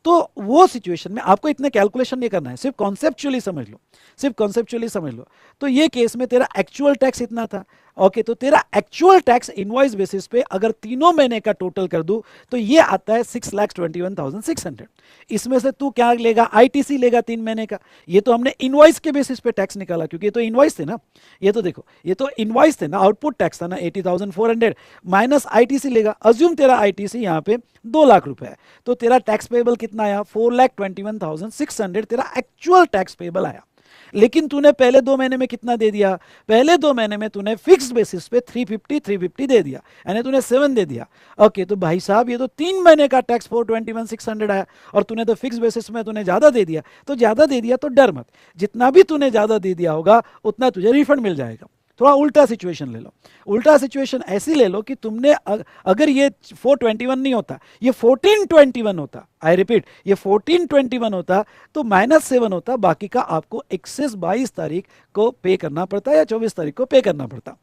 Speaker 1: तो वो सिचुएशन में आपको इतने कैलकुलेशन नहीं करना है, सिर्फ कॉन्सेप्चुअली समझ लो, सिर्फ कॉन्सेप्चुअली समझ लो। तो ये केस में तेरा एक्चुअल टैक्स इतना था, ओके, तो तेरा एक्चुअल टैक्स इनवॉइस बेसिस पे अगर तीनों महीने का टोटल कर दूं तो ये आता है 6,21,600। इसमें से तू क्या लेगा? आईटीसी लेगा 3 महीने का। ये तो हमने इनवॉइस के बेसिस पे टैक्स निकाला, क्योंकि ये तो इनवॉइस थे ना, ये तो देखो ये तो इनवॉइस थे ना, आउटपुट टैक्स था ना 80,400 माइनस आईटीसी लेगा। अज्यूम तेरा आईटीसी यहाँ पे 2 लाख रुपए है, तो तेरा टैक्स पेबल कितना आया? 4,21,600 तेरा एक्चुअल टैक्स पेबल आया। लेकिन तूने पहले 2 महीने में कितना दे दिया? पहले 2 महीने में तूने फिक्स बेसिस पे 350 दे दिया, यानी तूने 7 दे दिया। ओके, तो भाई साहब ये तो 3 महीने का टैक्स 421,600 आया, और तूने तो फिक्स बेसिस में तूने ज्यादा दे दिया। तो ज्यादा दे दिया तो डर मत, जितना भी तूने ज्यादा दे दिया होगा उतना तुझे रिफंड मिल जाएगा। थोड़ा उल्टा सिचुएशन ले लो, उल्टा सिचुएशन ऐसी ले लो कि तुमने अगर ये 421 नहीं होता, ये 1421 होता, आई रिपीट ये 1421 होता, तो -7 होता, बाकी का आपको एक्सेस 22 तारीख को पे करना पड़ता या 24 तारीख को पे करना पड़ता।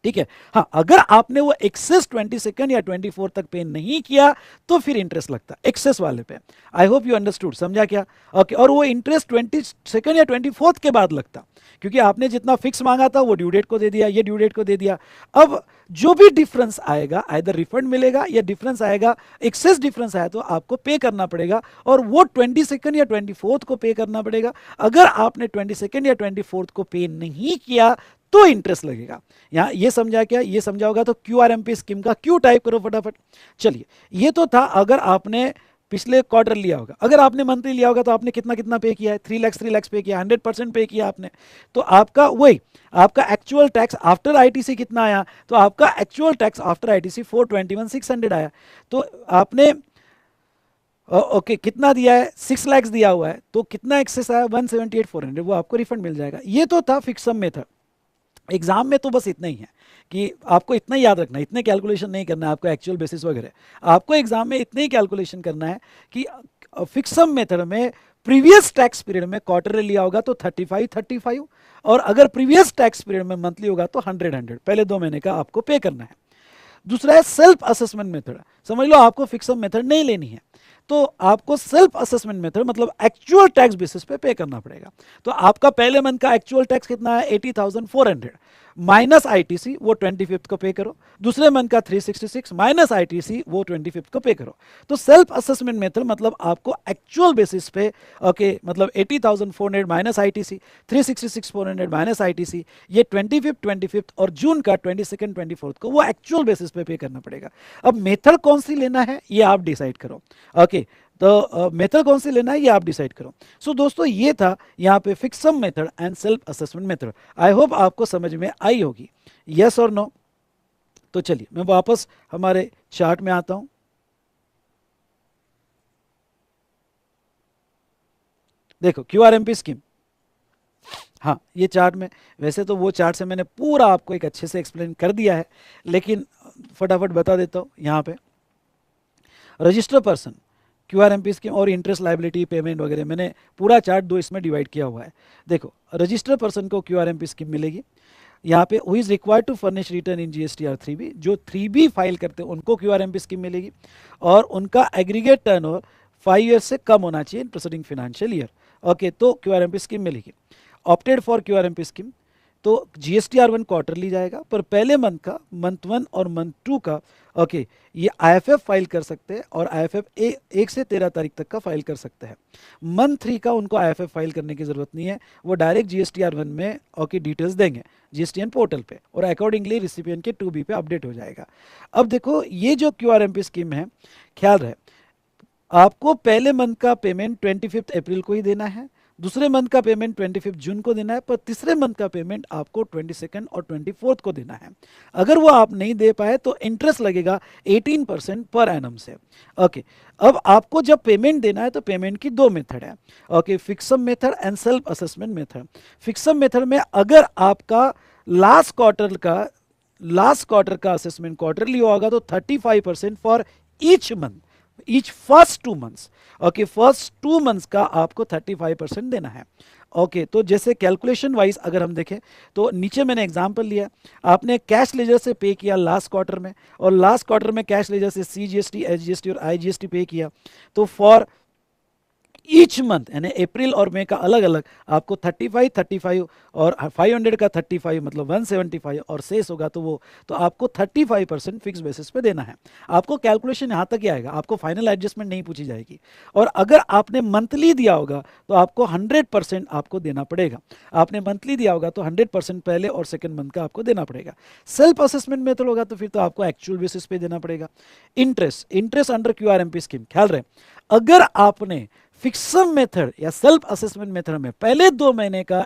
Speaker 1: ठीक है, हाँ, अगर आपने वो एक्सेस 22 या 24 तक पे नहीं किया तो फिर इंटरेस्ट लगता एक्सेस वाले पे। आई होप यू अंडरस्टूड, समझा क्या? ओके, और वो इंटरेस्ट 22 या 24 के बाद लगता, क्योंकि आपने जितना फिक्स मांगा था वो ड्यू डेट को दे दिया, ये ड्यू डेट को दे दिया। अब जो भी डिफरेंस आएगा, आइदर रिफंड मिलेगा या डिफरेंस आएगा, एक्सेस डिफरेंस आया तो आपको पे करना पड़ेगा, और वो 22 या 24 को पे करना पड़ेगा। अगर आपने 22 या 24 को पे नहीं किया तो इंटरेस्ट लगेगा। यहां ये समझा क्या? ये समझा होगा तो क्यूआरएमपी स्कीम का क्यू टाइप करो फटाफट। चलिए, ये तो था अगर आपने पिछले क्वार्टर लिया होगा। अगर आपने मंथली लिया होगा तो आपने कितना कितना पे किया है? 3 लाख पे किया, 100% पे किया आपने। तो आपका वही, आपका एक्चुअल टैक्स आफ्टर आईटीसी कितना आया? तो आपका एक्चुअल टैक्स आफ्टर आईटीसी 421,600 आया। तो आपने ओके कितना दिया है? 6 लाख दिया हुआ है, तो कितना एक्सेस आया? 178,400, वो आपको रिफंड मिल जाएगा। ये तो था फिक्स सम मेथड। एग्जाम में तो बस इतना ही है कि आपको इतना ही याद रखना है, इतने कैलकुलेशन नहीं करना है आपको एक्चुअल बेसिस वगैरह। आपको एग्जाम में इतने ही कैलकुलेशन करना है कि फिक्स सम मेथड में प्रीवियस टैक्स पीरियड में क्वार्टर लिया होगा तो 35, और अगर प्रीवियस टैक्स पीरियड में मंथली होगा तो 100, पहले 2 महीने का आपको पे करना है। दूसरा है सेल्फ असेसमेंट मेथड। समझ लो आपको फिक्स सम मेथड नहीं लेनी है, तो आपको सेल्फ असेसमेंट मेथड मतलब एक्चुअल टैक्स बेसिस पे करना पड़ेगा। तो आपका पहले मंथ का एक्चुअल टैक्स कितना है 80,400 माइनस आईटीसी वो 25th को पे करो, दूसरे मंथ का 366 माइनस आईटीसी वो 25th को पे करो। तो सेल्फ असेसमेंट मेथड मतलब आपको एक्चुअल बेसिस पे ओके मतलब 80,400 माइनस आईटीसी 366,400 माइनस आईटीसी ये 25th और जून का 22nd 24th को वो एक्चुअल बेसिस पे करना पड़ेगा। अब मेथड कौन सी लेना है ये आप डिसाइड करो। ओके तो मेथड कौन सी लेना है ये आप डिसाइड करो। सो दोस्तों ये था यहाँ पे fix sum method and self assessment method. I hope आपको समझ में आई होगी, यस और नो। तो चलिए मैं वापस हमारे चार्ट में आता हूं। देखो क्यूआरएमपी स्कीम, हाँ ये चार्ट में, वैसे तो वो चार्ट से मैंने पूरा आपको एक अच्छे से एक्सप्लेन कर दिया है, लेकिन फटाफट बता देता हूँ। यहाँ पे रजिस्टर पर्सन क्यूआरएमपी स्कीम और इंटरेस्ट लाइबिलिटी पेमेंट वगैरह मैंने पूरा चार्ट दो इसमें डिवाइड किया हुआ है। देखो रजिस्टर पर्सन को क्यूआरएमपी स्कीम मिलेगी, यहाँ पे who is required to furnish return in GSTR 3B, जो 3B फाइल करते हैं उनको क्यूआरएमपी स्कीम मिलेगी और उनका एग्रीगेट टर्नओवर 5 ईयर से कम होना चाहिए इन प्रोसीडिंग फाइनेंशियल ईयर। ओके तो क्यूआरएमपी स्कीम मिलेगी। ऑप्टेड फॉर क्यूआरएमपी स्कीम तो जीएसटीआर 1 क्वार्टरली जाएगा, पर पहले मंथ का मंथ 1 और मंथ 2 का ओके ये आईएफएफ फाइल कर सकते हैं और आईएफएफ 1 से 13 तारीख तक का फाइल कर सकते हैं। मंथ 3 का उनको आईएफएफ फाइल करने की जरूरत नहीं है, वो डायरेक्ट जीएसटीआर 1 में ओके डिटेल्स देंगे जीएसटीएन पोर्टल पे और अकॉर्डिंगली रिसिपिएंट के 2B पे अपडेट हो जाएगा। अब देखो ये जो क्यूआरएमपी स्कीम है, ख्याल रहे आपको पहले मंथ का पेमेंट 25 अप्रैल को ही देना है, दूसरे मंथ का पेमेंट 25 जून को देना है, पर तीसरे मंथ का पेमेंट आपको 22 और 24 को देना है। अगर वो आप नहीं दे पाए तो इंटरेस्ट लगेगा 18% पर एनम से। ओके अब आपको जब पेमेंट देना है तो पेमेंट की दो मेथड है, okay fixed sum method and self assessment method. Fixed sum method में अगर आपका लास्ट क्वार्टर का असेसमेंट क्वार्टरली होगा तो 35% for each month, each first 2 months. Okay first 2 months का आपको 35% देना है। ओके तो जैसे कैलकुलेशन वाइज अगर हम देखें तो नीचे मैंने एग्जांपल लिया, आपने कैश लेजर से पे किया लास्ट क्वार्टर में और लास्ट क्वार्टर में कैश लेजर से सीजीएसटी, एसजीएसटी और आईजीएसटी पे किया, तो फॉर ईच मंथ यानी अप्रैल और मई का अलग अलग आपको 35 और 500 का 35 मतलब 175 और शेष होगा तो आपको 35% फिक्स बेसिस पे देना है। आपको कैलकुलेशन यहाँ तक ही आएगा, आपको फाइनल एडजस्टमेंट नहीं पूछी जाएगी। और अगर आपने मंथली दिया होगा तो आपको 100% आपको देना पड़ेगा। आपने मंथली दिया होगा तो 100% पहले और सेकेंड मंथ का आपको देना पड़ेगा। सेल्फ असेसमेंट मेथड होगा तो फिर तो आपको एक्चुअल बेसिस पे देना पड़ेगा। इंटरेस्ट अंडर क्यूआरएमपी स्कीम, ख्याल रहे अगर आपने फिक्सम मेथड या सेल्फ असेसमेंट मेथड में पहले 2 महीने का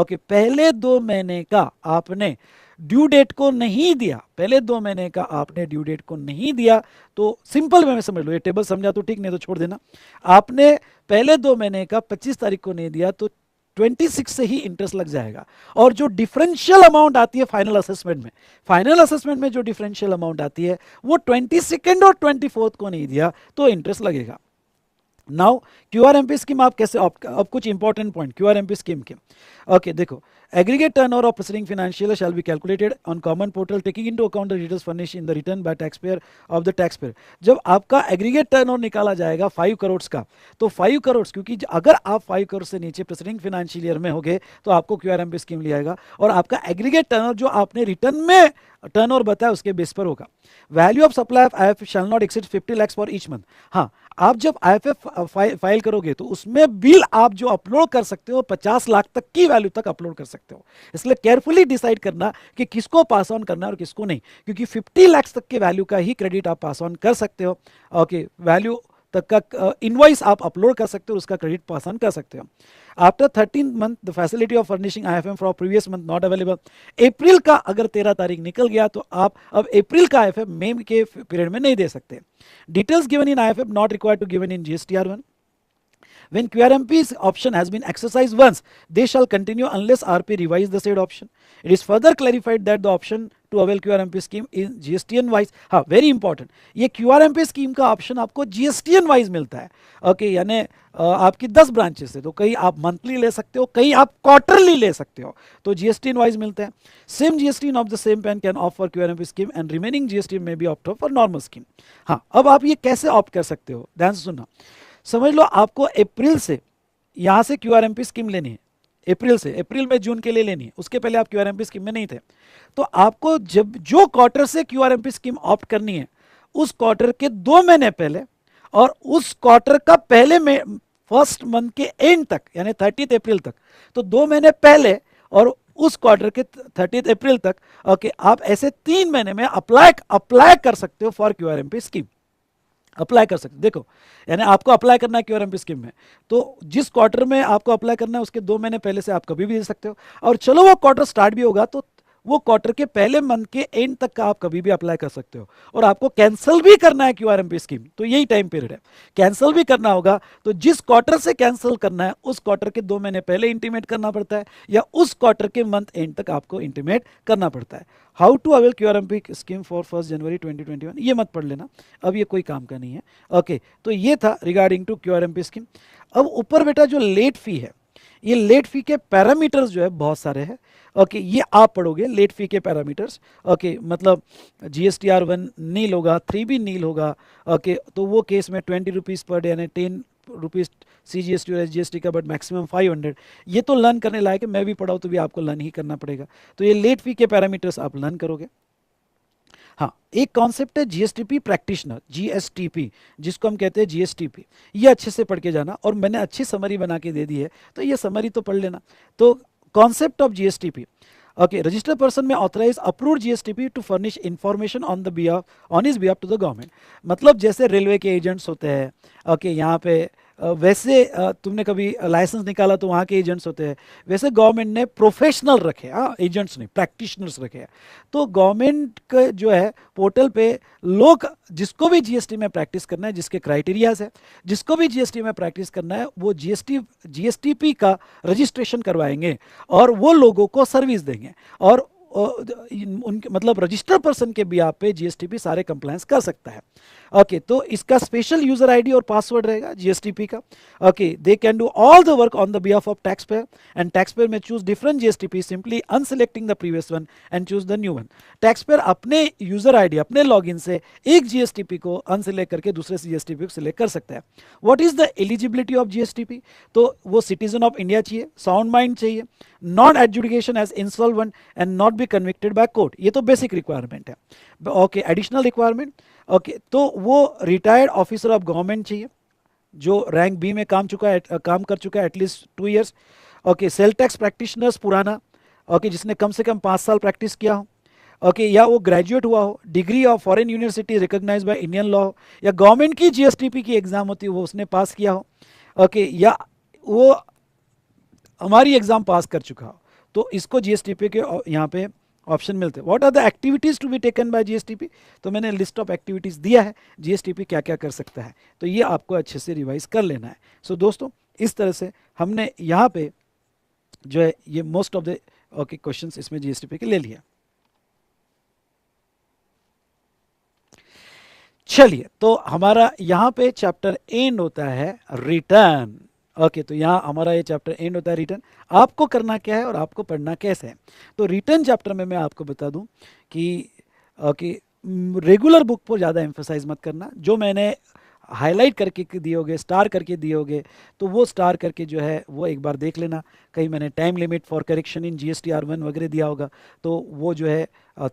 Speaker 1: पहले 2 महीने का आपने ड्यू डेट को नहीं दिया, पहले 2 महीने का आपने ड्यू डेट को नहीं दिया तो सिंपल वे में समझ लो, ये टेबल समझा तो ठीक, नहीं तो छोड़ देना। आपने पहले 2 महीने का 25 तारीख को नहीं दिया तो 26 से ही इंटरेस्ट लग जाएगा। और जो डिफरेंशियल अमाउंट आती है फाइनल असेसमेंट में जो डिफरेंशियल अमाउंट आती है वो 22 और 24 को नहीं दिया तो इंटरेस्ट लगेगा। नाउ क्यूआरएमपी स्कीम आप कैसे, अब कुछ इंपॉर्टेंट पॉइंट क्यूआरएमपी स्कीम के। ओके देखो aggregate turnover of proceeding financial shall be calculated on common portal taking into account the details furnish in the return bye tax payer of the tax payer. जब आपका aggregate turnover निकाला जाएगा 5 करोड़ का, तो 5 करोड़ क्योंकि अगर आप 5 करोड़ से नीचे प्रोसीडिंग फाइनेंशियल ईयर में होगे तो आपको क्यूआरएमपी स्कीम लिया जाएगा और आपका एग्रीगेट टर्नओवर जो आपने रिटर्न में टर्नओवर बताया उसके बेस पर होगा। Value of supply of IFF shall not exceed 50 lakh for each month. हाँ आप जब आईएफएफ फाइल करोगे तो उसमें बिल आप जो अपलोड कर सकते हो 50 लाख तक की वैल्यू तक अपलोड कर सकते हो। इसलिए केयरफुली डिसाइड करना कि किसको पास ऑन करना है और किसको नहीं, क्योंकि 50 लाख तक के वैल्यू का ही क्रेडिट आप पास ऑन कर सकते हो। ओके वैल्यू तक का इनवॉइस आप अपलोड कर सकते हो, उसका क्रेडिट पास ऑन कर सकते हो। After 13 month the facility of furnishing IFM for previous month not available. अप्रैल का अगर 13 तारीख निकल गया तो आप अब अप्रैल का आईएफएम मई के पीरियड में नहीं दे सकते। Details given in IFM not required to given in GSTR 1। When QRMP option has been exercised once, they shall continue unless RP revise the said option. It is further clarified that the option to avail QRMP scheme is GSTN wise. हाँ, very important, ये QRMP scheme का option आपको GSTN wise मिलता है. Okay, यानी आपकी 10 branches है, तो कहीं आप मंथली ले सकते हो, कहीं आप क्वार्टरली ले सकते हो, तो GSTN वाइज मिलते हैं. Same GSTN of the same pan can opt for QRMP scheme and remaining GSTN में भी ऑप्ट फॉर नॉर्मल स्कीम. हाँ, अब आप ये कैसे ऑप्ट कर सकते हो, ध्यान से सुनना. समझ लो आपको अप्रैल से यहाँ से QRMP स्कीम लेनी है, अप्रैल में जून के लिए लेनी है, उसके पहले आप QRMP स्कीम में नहीं थे, तो आपको जब जो क्वार्टर से QRMP स्कीम ऑप्ट करनी है, उस क्वार्टर के 2 महीने पहले और उस क्वार्टर का पहले में फर्स्ट मंथ के एंड तक, यानी 30 अप्रैल तक, तो 2 महीने पहले और उस क्वार्टर के 30 अप्रैल तक, ओके, आप ऐसे 3 महीने में अप्लाई कर सकते हो फॉर QRMP स्कीम. अप्लाई कर सकते, देखो, यानी आपको अप्लाई करना है QRMP स्कीम में, तो जिस क्वार्टर में आपको अप्लाई करना है उसके 2 महीने पहले से आप कभी भी दे सकते हो. और चलो वो क्वार्टर स्टार्ट भी होगा तो वो क्वार्टर के पहले मंथ के एंड तक का आप कभी भी अप्लाई कर सकते हो. और आपको कैंसिल भी करना है QRMP स्कीम, तो यही टाइम पीरियड है. कैंसिल भी करना होगा तो जिस क्वार्टर से कैंसिल करना है उस क्वार्टर के 2 महीने पहले इंटीमेट करना पड़ता है, या उस क्वार्टर के मंथ एंड तक आपको इंटीमेट करना पड़ता है. How to avail QRMP scheme for 1 January 2021, ये मत पढ़ लेना, अब ये कोई काम का नहीं है. ओके, तो ये था रिगार्डिंग टू QRMP स्कीम. अब ऊपर बेटा जो लेट फी है, ये लेट फी के पैरामीटर्स जो है बहुत सारे हैं. ओके, ये आप पढ़ोगे लेट फी के पैरामीटर्स. ओके, मतलब GSTR1 नील होगा, 3 भी नील होगा. ओके, तो वो केस में 20 रुपीज़ पर डे, यानी 10 रुपीज़ CGST और SGST का, बट मैक्सिमम 500. ये तो लर्न करने लायक है, मैं भी पढ़ाऊँ तो भी आपको लर्न ही करना पड़ेगा. तो ये लेट फी के पैरामीटर्स आप लर्न करोगे. हाँ, एक कॉन्सेप्ट है GSTP प्रैक्टिशनर, GSTP, जिसको हम कहते हैं GSTP. ये अच्छे से पढ़ के जाना, और मैंने अच्छी समरी बना के दे दी है, तो ये समरी तो पढ़ लेना. तो concept of GSTP, okay, registered person में authorise approved GSTP to furnish information on his behalf to the government. मतलब जैसे रेलवे के एजेंट्स होते हैं, ओके, यहाँ पे वैसे तुमने कभी लाइसेंस निकाला तो वहाँ के एजेंट्स होते हैं, वैसे गवर्नमेंट ने प्रोफेशनल रखे, हाँ, एजेंट्स नहीं, प्रैक्टिशनर्स रखे हैं. तो गवर्नमेंट का जो है पोर्टल पे लोग जिसको भी GST में प्रैक्टिस करना है, जिसके क्राइटेरियाज है, जिसको भी GST में प्रैक्टिस करना है, वो GSTP का रजिस्ट्रेशन करवाएंगे और वो लोगों को सर्विस देंगे. और उनके मतलब रजिस्टर्ड पर्सन के बिहाफ पे GSTP सारे कंप्लायंस कर सकता है. ओके, तो इसका स्पेशल यूजर आईडी और पासवर्ड रहेगा GSTP का. Okay, they can do all the work on the behalf of tax payer, and tax payer may choose different GSTP simply unselecting the previous one and choose the new one. Tax payer अपने user ID, अपने login से एक GSTP को unselect करके दूसरे GSTP को select कर सकता है. What is the eligibility of GSTP? तो वो सिटीजन ऑफ इंडिया चाहिए, साउंड माइंड चाहिए, not adjudication as insolvent and not be convicted by court. ये तो बेसिक रिक्वायरमेंट है. ओके, एडिशनल रिक्वायरमेंट, ओके, तो वो रिटायर्ड ऑफिसर ऑफ गवर्नमेंट चाहिए जो रैंक बी में काम कर चुका है at least 2 years. Okay, sale tax practitioners पुराना, ओके, जिसने कम से कम 5 साल प्रैक्टिस किया हो. ओके, या वो ग्रेजुएट हुआ हो, degree of foreign university recognise by Indian law, या गवर्नमेंट की GSTP की एग्जाम होती है वो उसने पास किया हो. ओके, या वो हमारी एग्जाम पास कर चुका हो, तो इसको GSTP के यहाँ पे ऑप्शन मिलते हैं. What are the activities to be taken by GSTP? तो मैंने लिस्ट ऑफ एक्टिविटीज दिया है, GSTP क्या क्या कर सकता है, तो ये आपको अच्छे से रिवाइज कर लेना है. सो दोस्तों, इस तरह से हमने यहाँ पे जो है ये most of the okay questions इसमें GSTP के ले लिया. चलिए, तो हमारा यहाँ पे चैप्टर एंड होता है रिटर्न. ओके, तो यहाँ हमारा ये चैप्टर एंड होता है रिटर्न. आपको करना क्या है और आपको पढ़ना कैसे है? तो रिटर्न चैप्टर में मैं आपको बता दूं कि ओके, रेगुलर बुक पर ज़्यादा एम्फेसाइज मत करना. जो मैंने हाईलाइट करके दिए होगे, स्टार करके दिए होगे, तो वो स्टार करके जो है वो एक बार देख लेना. कहीं मैंने time limit for correction in GSTR1 वगैरह दिया होगा, तो वो जो है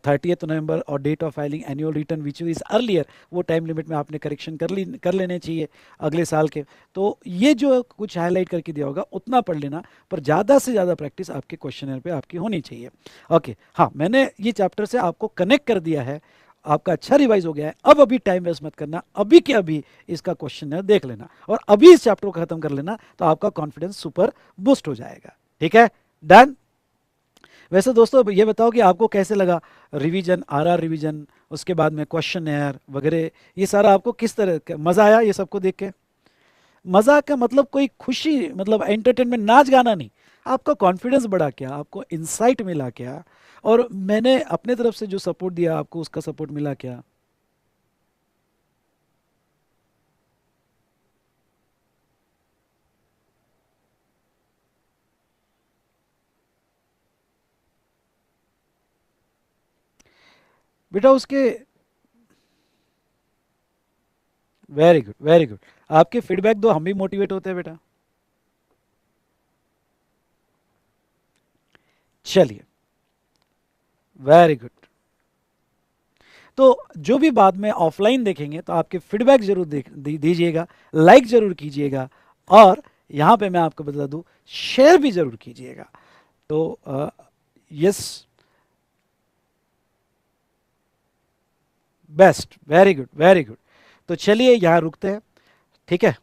Speaker 1: 30 नवंबर और date of filing annual return which is earlier, वो टाइम लिमिट में आपने करेक्शन कर लेने चाहिए अगले साल के. तो ये जो कुछ हाईलाइट करके दिया होगा उतना पढ़ लेना, पर ज़्यादा से ज़्यादा प्रैक्टिस आपके क्वेश्चनर पे आपकी होनी चाहिए. ओके, हाँ, मैंने ये चैप्टर से आपको कनेक्ट कर दिया है, आपका अच्छा रिवाइज हो गया है. अब अभी टाइम वेस्ट मत करना, अभी के अभी इसका क्वेश्चन देख लेना और अभी इस चैप्टर को खत्म कर लेना, तो आपका कॉन्फिडेंस सुपर बूस्ट हो जाएगा. ठीक है, डन. वैसे दोस्तों ये बताओ कि आपको कैसे लगा रिवीजन, RR रिवीजन, उसके बाद में क्वेश्चन वगैरह, ये सारा आपको किस तरह मज़ा आया ये सबको देख के? मजाक का मतलब कोई खुशी, मतलब एंटरटेनमेंट, नाच गाना नहीं। आपका कॉन्फिडेंस बढ़ा क्या, आपको इंसाइट मिला क्या, और मैंने अपने तरफ से जो सपोर्ट दिया आपको उसका सपोर्ट मिला क्या? बेटा उसके, वेरी गुड वेरी गुड, आपके फीडबैक दो, हम भी मोटिवेट होते हैं बेटा। चलिए, वेरी गुड। तो जो भी बाद में ऑफलाइन देखेंगे तो आपके फीडबैक जरूर दीजिएगा, लाइक जरूर कीजिएगा, और यहाँ पे मैं आपको बता दूँ, शेयर भी जरूर कीजिएगा। तो yes, best, very good very good. तो चलिए यहाँ रुकते हैं, ठीक है,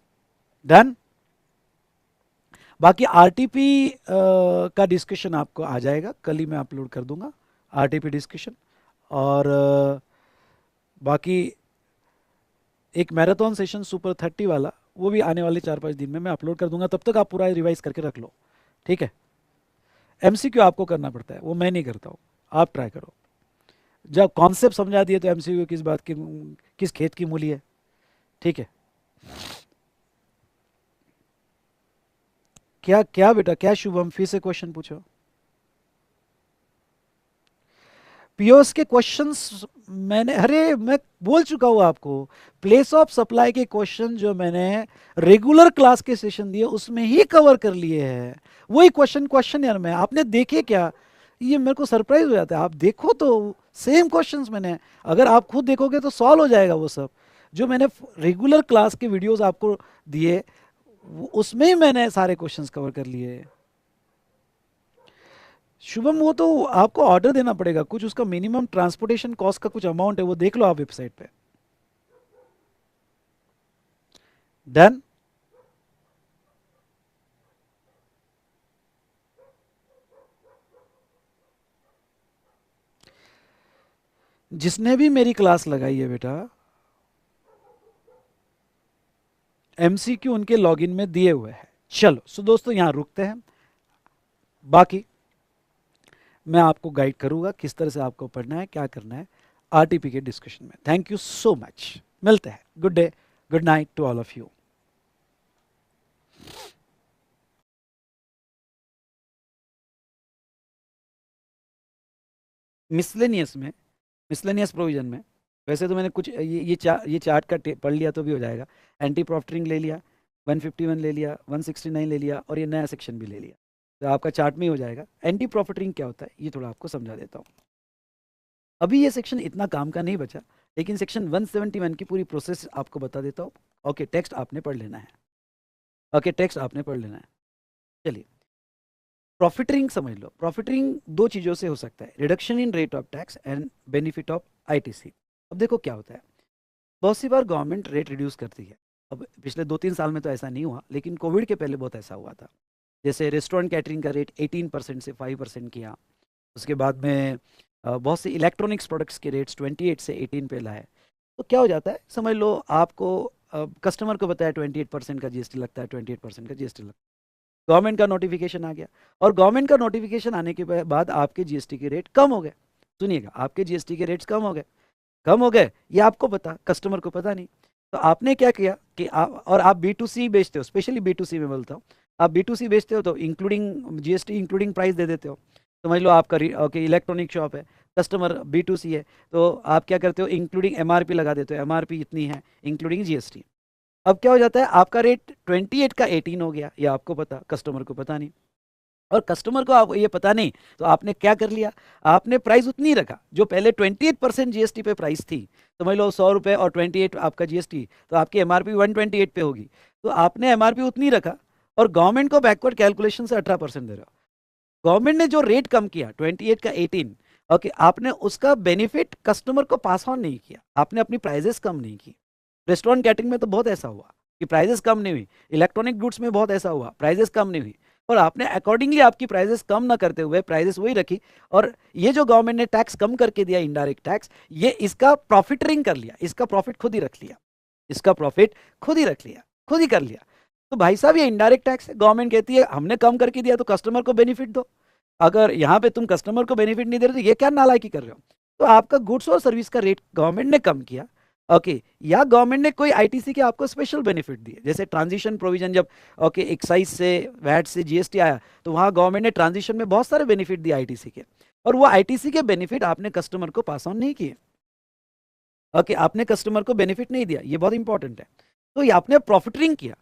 Speaker 1: डन। बाकी आरटीपी का डिस्कशन आपको आ जाएगा, कल ही मैं अपलोड कर दूंगा आरटीपी डिस्कशन। और बाकी एक मैराथन सेशन सुपर 30 वाला, वो भी आने वाले 4-5 दिन में मैं अपलोड कर दूंगा, तब तक आप पूरा रिवाइज करके रख लो, ठीक है। एमसीक्यू आपको करना पड़ता है, वो मैं नहीं करता हूँ, आप ट्राई करो। जब कॉन्सेप्ट समझा दिए तो एमसीक्यू किस बात की, किस खेत की मूली है, ठीक है। क्या क्या बेटा, क्या शुभम, फिर से क्वेश्चन पूछो। पीओएस के क्वेश्चंस मैंने, अरे मैं बोल चुका हूँ आपको, प्लेस ऑफ सप्लाई के क्वेश्चन जो मैंने रेगुलर क्लास के सेशन दिए उसमें ही कवर कर लिए हैं। वही क्वेश्चन क्वेश्चन यार में आपने देखे क्या, ये मेरे को सरप्राइज हो जाता है। आप देखो तो सेम क्वेश्चंस मैंने, अगर आप खुद देखोगे तो सॉल्व हो जाएगा वो सब, जो मैंने रेगुलर क्लास के वीडियोस आपको दिए, उसमें ही मैंने सारे क्वेश्चंस कवर कर लिए। शुभम वो तो आपको ऑर्डर देना पड़ेगा, कुछ उसका मिनिमम ट्रांसपोर्टेशन कॉस्ट का कुछ अमाउंट है, वो देख लो आप वेबसाइट पे। डन। जिसने भी मेरी क्लास लगाई है बेटा, एमसीक्यू उनके लॉगिन में दिए हुए हैं। चलो सो दोस्तों यहाँ रुकते हैं, बाकी मैं आपको गाइड करूंगा किस तरह से आपको पढ़ना है, क्या करना है आरटीपी के डिस्कशन में। थैंक यू सो मच, मिलते हैं, good day, good night to all of you. Miscellaneous में, मिसलेनियस प्रोविजन में, वैसे तो मैंने कुछ ये चार्ट का पढ़ लिया तो भी हो जाएगा। एंटी प्रॉफिटिंग ले लिया, 151 ले लिया, 169 ले लिया, और ये नया सेक्शन भी ले लिया, तो आपका चार्ट में ही हो जाएगा। एंटी प्रॉफिटिंग क्या होता है ये थोड़ा आपको समझा देता हूँ। अभी ये सेक्शन इतना काम का नहीं बचा, लेकिन सेक्शन 171 की पूरी प्रोसेस आपको बता देता हूँ। ओके, टेक्स्ट आपने पढ़ लेना है, ओके टेक्स्ट आपने पढ़ लेना है। चलिए, प्रॉफिटिंग समझ लो। प्रॉफिटिंग दो चीज़ों से हो सकता है, reduction in rate of tax and benefit of ITC. अब देखो क्या होता है, बहुत सी बार गवर्नमेंट रेट रिड्यूस करती है। अब पिछले 2-3 साल में तो ऐसा नहीं हुआ, लेकिन कोविड के पहले बहुत ऐसा हुआ था। जैसे रेस्टोरेंट कैटरिंग का रेट 18% से 5% किया। उसके बाद में बहुत से इलेक्ट्रॉनिक्स प्रोडक्ट्स के रेट्स 28 से 18 पे लाए। तो क्या हो जाता है, समझ लो आपको कस्टमर को बताया 28% का जीएसटी लगता है, 28% का जीएसटी लगता है। गवर्नमेंट का नोटिफिकेशन आ गया, और गवर्नमेंट का नोटिफिकेशन आने के बाद आपके जीएसटी के रेट कम हो गए। सुनिएगा, आपके जीएसटी के रेट्स कम हो गए, कम हो गए, ये आपको पता, कस्टमर को पता नहीं। तो आपने क्या किया कि आप, और आप बी टू सी बेचते हो, स्पेशली बी टू सी में बोलता हूँ, आप बी टू सी बेचते हो तो इंक्लूडिंग जीएसटी इंक्लूडिंग प्राइस दे देते हो। समझ लो आपका ओके इलेक्ट्रॉनिक शॉप है, कस्टमर बी टू सी है, तो आप क्या करते हो, इंक्लूडिंग एमआरपी लगा देते हो, एमआरपी इतनी है इंक्लूडिंग जीएसटी। अब क्या हो जाता है, आपका रेट 28 का 18 हो गया, ये आपको पता, कस्टमर को पता नहीं। और कस्टमर को आप ये पता नहीं, तो आपने क्या कर लिया, आपने प्राइस उतनी रखा जो पहले 28% जीएसटी पे प्राइस थी। समझ लो 100 रुपये और 28 आपका जीएसटी, तो आपकी एमआरपी 128 पे होगी। तो आपने एमआरपी उतनी रखा, और गवर्नमेंट को बैकवर्ड कैलकुलेशन से 18% दे रहा हो। गवर्नमेंट ने जो रेट कम किया 28 का 18, ओके, आपने उसका बेनिफिट कस्टमर को पास ऑन नहीं किया, आपने अपनी प्राइजेस कम नहीं की। रेस्टोरेंट कैटरिंग में तो बहुत ऐसा हुआ कि प्राइजेस कम नहीं हुई, इलेक्ट्रॉनिक गुड्स में बहुत ऐसा हुआ, प्राइजेस कम नहीं हुई, और आपने अकॉर्डिंगली आपकी प्राइजेस कम ना करते हुए प्राइजेस वही रखी। और ये जो गवर्नमेंट ने टैक्स कम करके दिया, इनडायरेक्ट टैक्स, ये इसका प्रॉफिट रिंग कर लिया, इसका प्रॉफिट खुद ही रख लिया, इसका प्रॉफिट खुद ही रख लिया, खुद ही कर लिया। तो भाई साहब ये इनडायरेक्ट टैक्स है। गवर्नमेंट कहती है हमने कम करके दिया तो कस्टमर को बेनिफिट दो, अगर यहाँ पे तुम कस्टमर को बेनिफिट नहीं दे रहे तो ये क्या नालायकी कर रहे हो। तो आपका गुड्स और सर्विस का रेट गवर्नमेंट ने कम किया, ओके, या गवर्नमेंट ने कोई आईटीसी के आपको स्पेशल बेनिफिट दिए, जैसे ट्रांजिशन प्रोविजन जब ओके एक्साइज से वैट से जीएसटी आया तो वहाँ गवर्नमेंट ने ट्रांजिशन में बहुत सारे बेनिफिट दिए आईटीसी के, और वो आईटीसी के बेनिफिट आपने कस्टमर को पास ऑन नहीं किए, ओके, आपने कस्टमर को बेनिफिट नहीं दिया, ये बहुत इंपॉर्टेंट है। तो ये आपने प्रॉफिटरिंग किया।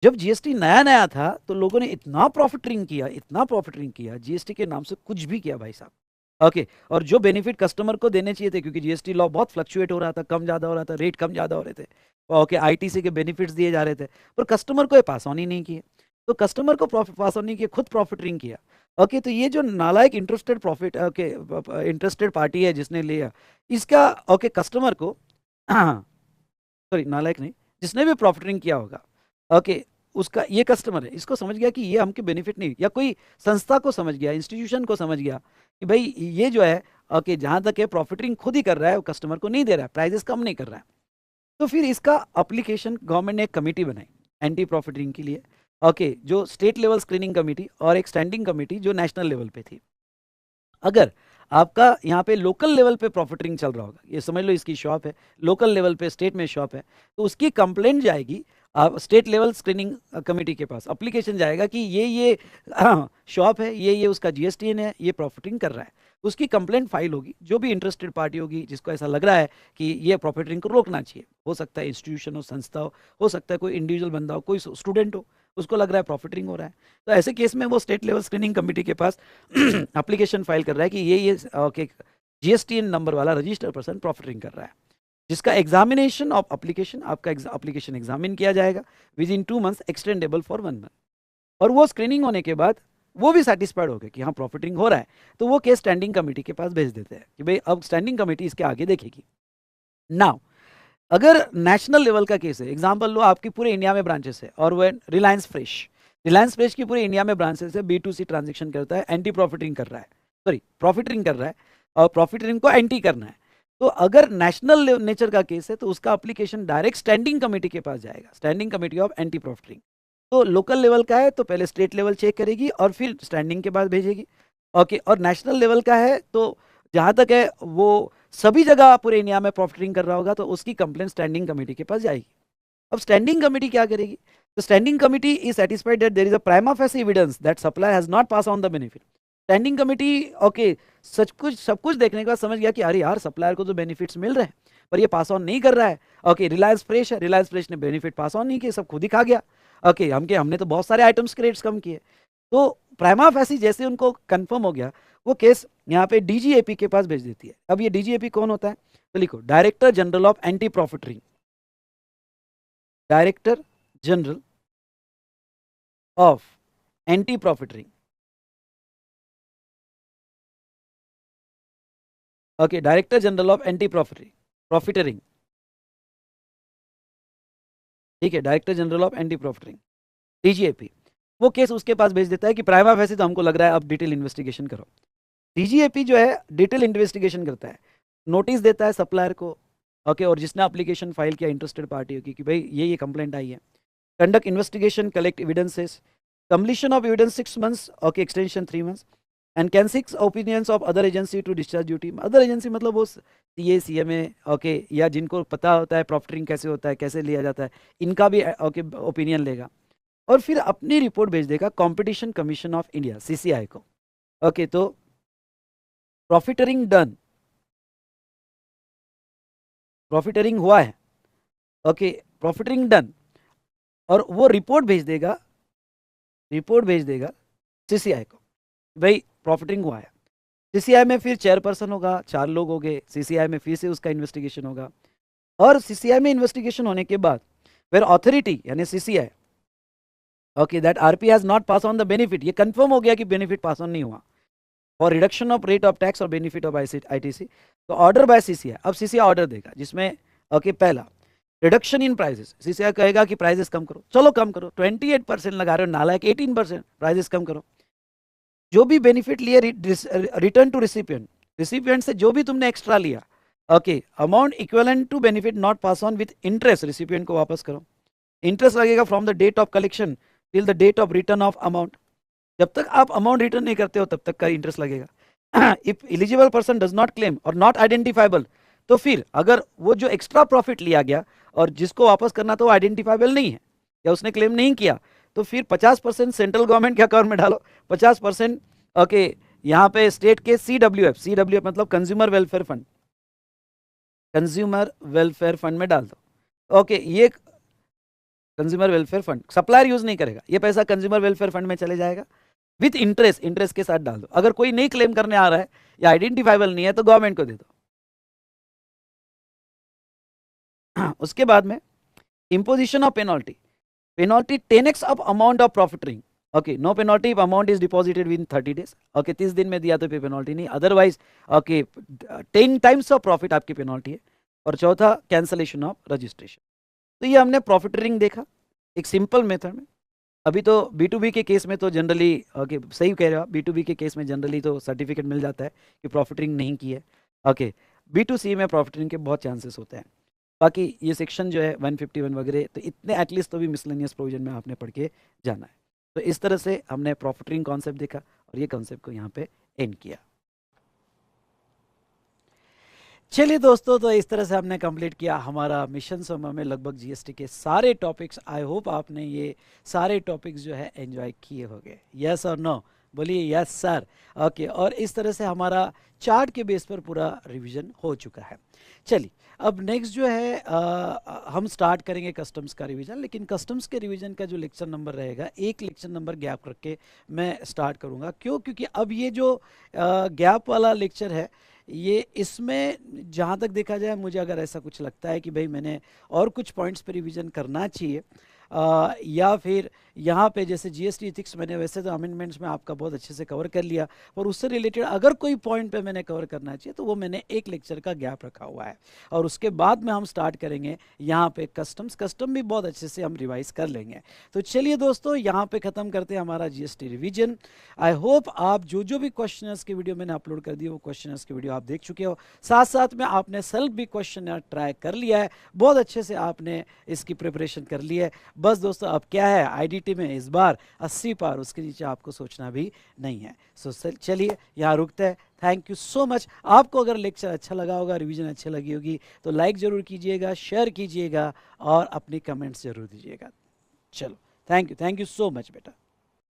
Speaker 1: जब जीएसटी नया नया था तो लोगों ने इतना प्रॉफिटरिंग किया, इतना प्रॉफिटरिंग किया, जीएसटी के नाम से कुछ भी किया भाई साहब, ओके, और जो बेनिफिट कस्टमर को देने चाहिए थे, क्योंकि जीएसटी लॉ बहुत फ्लक्चुएट हो रहा था, कम ज़्यादा हो रहा था, रेट कम ज़्यादा हो रहे थे, ओके, आईटीसी के बेनिफिट्स दिए जा रहे थे, पर कस्टमर को ये पास ऑन ही नहीं किए। तो कस्टमर को प्रॉफिट पास ऑन नहीं किया, खुद प्रॉफिटरिंग किया, ओके। तो ये जो नालायक interested profit, okay, interested party है जिसने लिया इसका, ओके, कस्टमर को सॉरी नालायक नहीं, जिसने भी प्रॉफिटरिंग किया होगा, ओके, उसका ये कस्टमर है, इसको समझ गया कि ये हमके बेनिफिट नहीं, या कोई संस्था को समझ गया, इंस्टीट्यूशन को समझ गया कि भाई ये जो है, ओके, जहाँ तक है प्रॉफिटरिंग खुद ही कर रहा है, वो कस्टमर को नहीं दे रहा है, प्राइजेस कम नहीं कर रहा है। तो फिर इसका अप्लीकेशन गवर्नमेंट ने एक कमेटी बनाई एंटी प्रॉफिटरिंग के लिए, ओके, जो स्टेट लेवल स्क्रीनिंग कमेटी और एक स्टैंडिंग कमेटी जो नेशनल लेवल पे थी। अगर आपका यहाँ पे लोकल लेवल पे प्रॉफिटरिंग चल रहा होगा, ये समझ लो इसकी शॉप है, लोकल लेवल पे स्टेट में शॉप है, तो उसकी कंप्लेंट जाएगी आप स्टेट लेवल स्क्रीनिंग कमेटी के पास, अप्लीकेशन जाएगा कि ये शॉप है, ये उसका जीएसटीएन है, ये प्रॉफिटिंग कर रहा है, उसकी कंप्लेंट फाइल होगी। जो भी इंटरेस्टेड पार्टी होगी जिसको ऐसा लग रहा है कि ये प्रॉफिटिंग को रोकना चाहिए, हो सकता है इंस्टीट्यूशन हो, संस्था हो सकता है कोई इंडिविजुअल बंदा हो, कोई स्टूडेंट हो, उसको लग रहा है प्रॉफिटिंग हो रहा है, तो ऐसे केस में वो स्टेट लेवल स्क्रीनिंग कमेटी के पास एप्लीकेशन फाइल कर रहा है कि ये ओके जीएसटीएन नंबर वाला रजिस्टर्ड पर्सन प्रॉफिटिंग कर रहा है, जिसका एग्जामिनेशन ऑफ एप्लीकेशन, आपका एप्लीकेशन एग्जामिन किया जाएगा with in 2 months, extendable for 1 month, और वो स्क्रीनिंग होने के बाद वो भी सेटिस्फाइड हो गए कि हाँ प्रॉफिटिंग हो रहा है, तो वो केस स्टैंडिंग कमेटी के पास भेज देते हैं कि भाई अब स्टैंडिंग कमेटी इसके आगे देखेगी। नाउ अगर नेशनल लेवल का केस है, एग्जांपल लो आपकी पूरे इंडिया में ब्रांचेस है और वो रिलायंस फ्रेश की पूरे इंडिया में ब्रांचेस है, B2C ट्रांजेक्शन करता है, एंटी प्रॉफिटिंग कर रहा है, सॉरी प्रॉफिटिंग कर रहा है और प्रॉफिटिंग को एंटी करना है, तो अगर नेशनल नेचर का केस है तो उसका एप्लीकेशन डायरेक्ट स्टैंडिंग कमेटी के पास जाएगा, standing committee of anti profiting. तो लोकल लेवल का है तो पहले स्टेट लेवल चेक करेगी और फिर स्टैंडिंग के बाद भेजेगी, ओके, और नेशनल लेवल का है तो जहाँ तक है वो सभी जगह पूरे इंडिया में प्रॉफिटिंग कर रहा होगा तो उसकी कंप्लेंट स्टैंडिंग कमेटी के पास जाएगी। अब स्टैंडिंग कमेटी क्या करेगी, तो standing committee is satisfied that there is a prima facie evidence that supplier has not pass on the benefit. Standing committee okay सब कुछ देखने के बाद समझ गया कि अरे यार सप्लायर को तो बेनिफिट्स मिल रहे हैं पर ये पास ऑन नहीं कर रहा है, ओके, रिलायंस फ्रेश है, रिलायंस फ्रेश ने बेनिफिट पास ऑन नहीं किए, सब खुद ही खा गया, ओके, हमने तो बहुत सारे आइटम्स के रेट्स कम किए। तो प्राइमा फेसी जैसे उनको कंफर्म हो गया, वो केस यहाँ पे डीजीएपी के पास भेज देती है। अब ये डीजीएपी कौन होता है, तो लिखो director general of anti profiteering, director general of anti profiteering, okay, director general of anti profiteering, ठीक है, director general of anti profiteering DGAP, वो केस उसके पास भेज देता है कि प्राइमा फेसी तो हमको लग रहा है अब डिटेल इन्वेस्टिगेशन करो। डीजीएपी जो है डिटेल इन्वेस्टिगेशन करता है, नोटिस देता है सप्लायर को, ओके, और जिसने एप्लीकेशन फाइल किया इंटरेस्टेड पार्टी होगी कि भाई ये कंप्लेंट आई है, conduct investigation, collect evidences, completion of evidence 6 months, okay, extension 3 months, and can seeks opinions of other agency to discharge duty. Other agency मतलब वो सीए सीएमए, ओके, या जिनको पता होता है प्रॉफिटिंग कैसे होता है, कैसे लिया जाता है, इनका भी ओके ओपिनियन लेगा और फिर अपनी रिपोर्ट भेज देगा competition commission of India CCI को, ओके। तो प्रॉफिटरिंग डन, प्रॉफिटरिंग हुआ है, ओके, प्रॉफिटरिंग डन, और वो रिपोर्ट भेज देगा सीसीआई को, भाई प्रॉफिटिंग हुआ है। सीसीआई में फिर चेयरपर्सन होगा, 4 लोग हो गए, सीसीआई में फिर से उसका इन्वेस्टिगेशन होगा, और सीसीआई में इन्वेस्टिगेशन होने के बाद फिर अथॉरिटी यानी CCI, okay, that RP has not pass on the benefit, ये कंफर्म हो गया कि बेनिफिट पास ऑन नहीं हुआ, for reduction of rate of tax और बेनिफिट ऑफ आईटीसी, तो ऑर्डर बाय सीसीआई, अब सीसीआई ऑर्डर देगा जिसमें ओके पहला रिडक्शन इन प्राइसेस, सीसीआई कहेगा कि प्राइसेस कम करो, चलो कम करो, 28% लगा रहे हो नालायक, 18% प्राइसेस कम करो, जो भी बेनिफिट लिए रिटर्न टू रिसिपिएंट से जो भी तुमने एक्स्ट्रा लिया, okay, amount equivalent to benefit not pass on with interest recipient को वापस करो, इंटरेस्ट लगेगा from the date of collection till the date of return of amount. जब तक आप अमाउंट रिटर्न नहीं करते हो तब तक का इंटरेस्ट लगेगा। If eligible person does not claim और नॉट आइडेंटिफाइबल, तो फिर अगर वो जो एक्स्ट्रा प्रॉफिट लिया गया और जिसको वापस करना तो आइडेंटिफाइबल नहीं है या उसने क्लेम नहीं किया, तो फिर 50% सेंट्रल गवर्नमेंट के अकाउंट में डालो, 50% ओके यहाँ पे स्टेट के CWF मतलब consumer welfare fund, consumer welfare fund में डाल दो। ओके, ये consumer welfare fund supplier use नहीं करेगा, ये पैसा कंज्यूमर वेलफेयर फंड में चले जाएगा विथ इंटरेस्ट, इंटरेस्ट के साथ डाल दो। अगर कोई नहीं क्लेम करने आ रहा है या आइडेंटिफाइबल नहीं है तो गवर्नमेंट को दे दो। उसके बाद में imposition of penalty, penalty 10x of amount of profiteering, okay, no penalty if amount is deposited within 30 days, okay, 30 दिन में दिया तो पे पेनल्टी नहीं, otherwise okay 10 times of profit आपकी पेनल्टी है। और चौथा कैंसलेशन ऑफ रजिस्ट्रेशन। तो ये हमने प्रॉफिटरिंग देखा एक सिंपल मेथड में। अभी तो B2B के केस में तो जनरली ओके सही कह रहे हो आप, B2B के केस में जनरली तो सर्टिफिकेट मिल जाता है कि प्रॉफिटरिंग नहीं की है। ओके, B2C में प्रॉफिटरिंग के बहुत चांसेस होते हैं। बाकी ये सेक्शन जो है 151 वगैरह तो इतने एटलीस्ट तो भी मिसलेनियस प्रोविजन में आपने पढ़ के जाना है। तो इस तरह से हमने प्रॉफिटरिंग कॉन्सेप्ट देखा और ये कॉन्सेप्ट को यहाँ पे एंड किया। चलिए दोस्तों, तो इस तरह से हमने कंप्लीट किया हमारा मिशन समर में लगभग जीएसटी के सारे टॉपिक्स। आई होप आपने ये सारे टॉपिक्स जो है एंजॉय किए होंगे। यस और नो बोलिए यस सर। ओके, और इस तरह से हमारा चार्ट के बेस पर पूरा रिवीजन हो चुका है। चलिए अब नेक्स्ट जो है हम स्टार्ट करेंगे कस्टम्स का रिवीजन, लेकिन कस्टम्स के रिवीजन का जो लेक्चर नंबर रहेगा एक लेक्चर नंबर गैप रख के मैं स्टार्ट करूंगा। क्यों? क्योंकि अब ये जो गैप वाला लेक्चर है ये इसमें जहाँ तक देखा जाए मुझे अगर ऐसा कुछ लगता है कि भाई मैंने और कुछ पॉइंट्स पे रिवीजन करना चाहिए या फिर यहाँ पे जैसे जीएसटी एथिक्स मैंने वैसे तो अमेंडमेंट्स में आपका बहुत अच्छे से कवर कर लिया, और उससे रिलेटेड अगर कोई पॉइंट पे मैंने कवर करना चाहिए तो वो मैंने एक लेक्चर का गैप रखा हुआ है। और उसके बाद में हम स्टार्ट करेंगे यहाँ पे कस्टम भी बहुत अच्छे से हम रिवाइज कर लेंगे। तो चलिए दोस्तों, यहाँ पे ख़त्म करते हैं हमारा जीएसटी रिविजन। आई होप आप जो भी क्वेश्चनर्स की वीडियो मैंने अपलोड कर दी वो क्वेश्चनर्स की वीडियो आप देख चुके हो, साथ साथ में आपने सेल्फ भी क्वेश्चन ट्राई कर लिया है, बहुत अच्छे से आपने इसकी प्रिपरेशन कर ली है। बस दोस्तों अब क्या है, आईडीटी में इस बार 80 पार, उसके नीचे आपको सोचना भी नहीं है। सो चलिए यहाँ रुकते हैं। Thank you so much. आपको अगर लेक्चर अच्छा लगा होगा, रिवीजन अच्छी लगी होगी तो लाइक ज़रूर कीजिएगा, शेयर कीजिएगा और अपनी कमेंट्स ज़रूर दीजिएगा। चलो थैंक यू सो मच बेटा।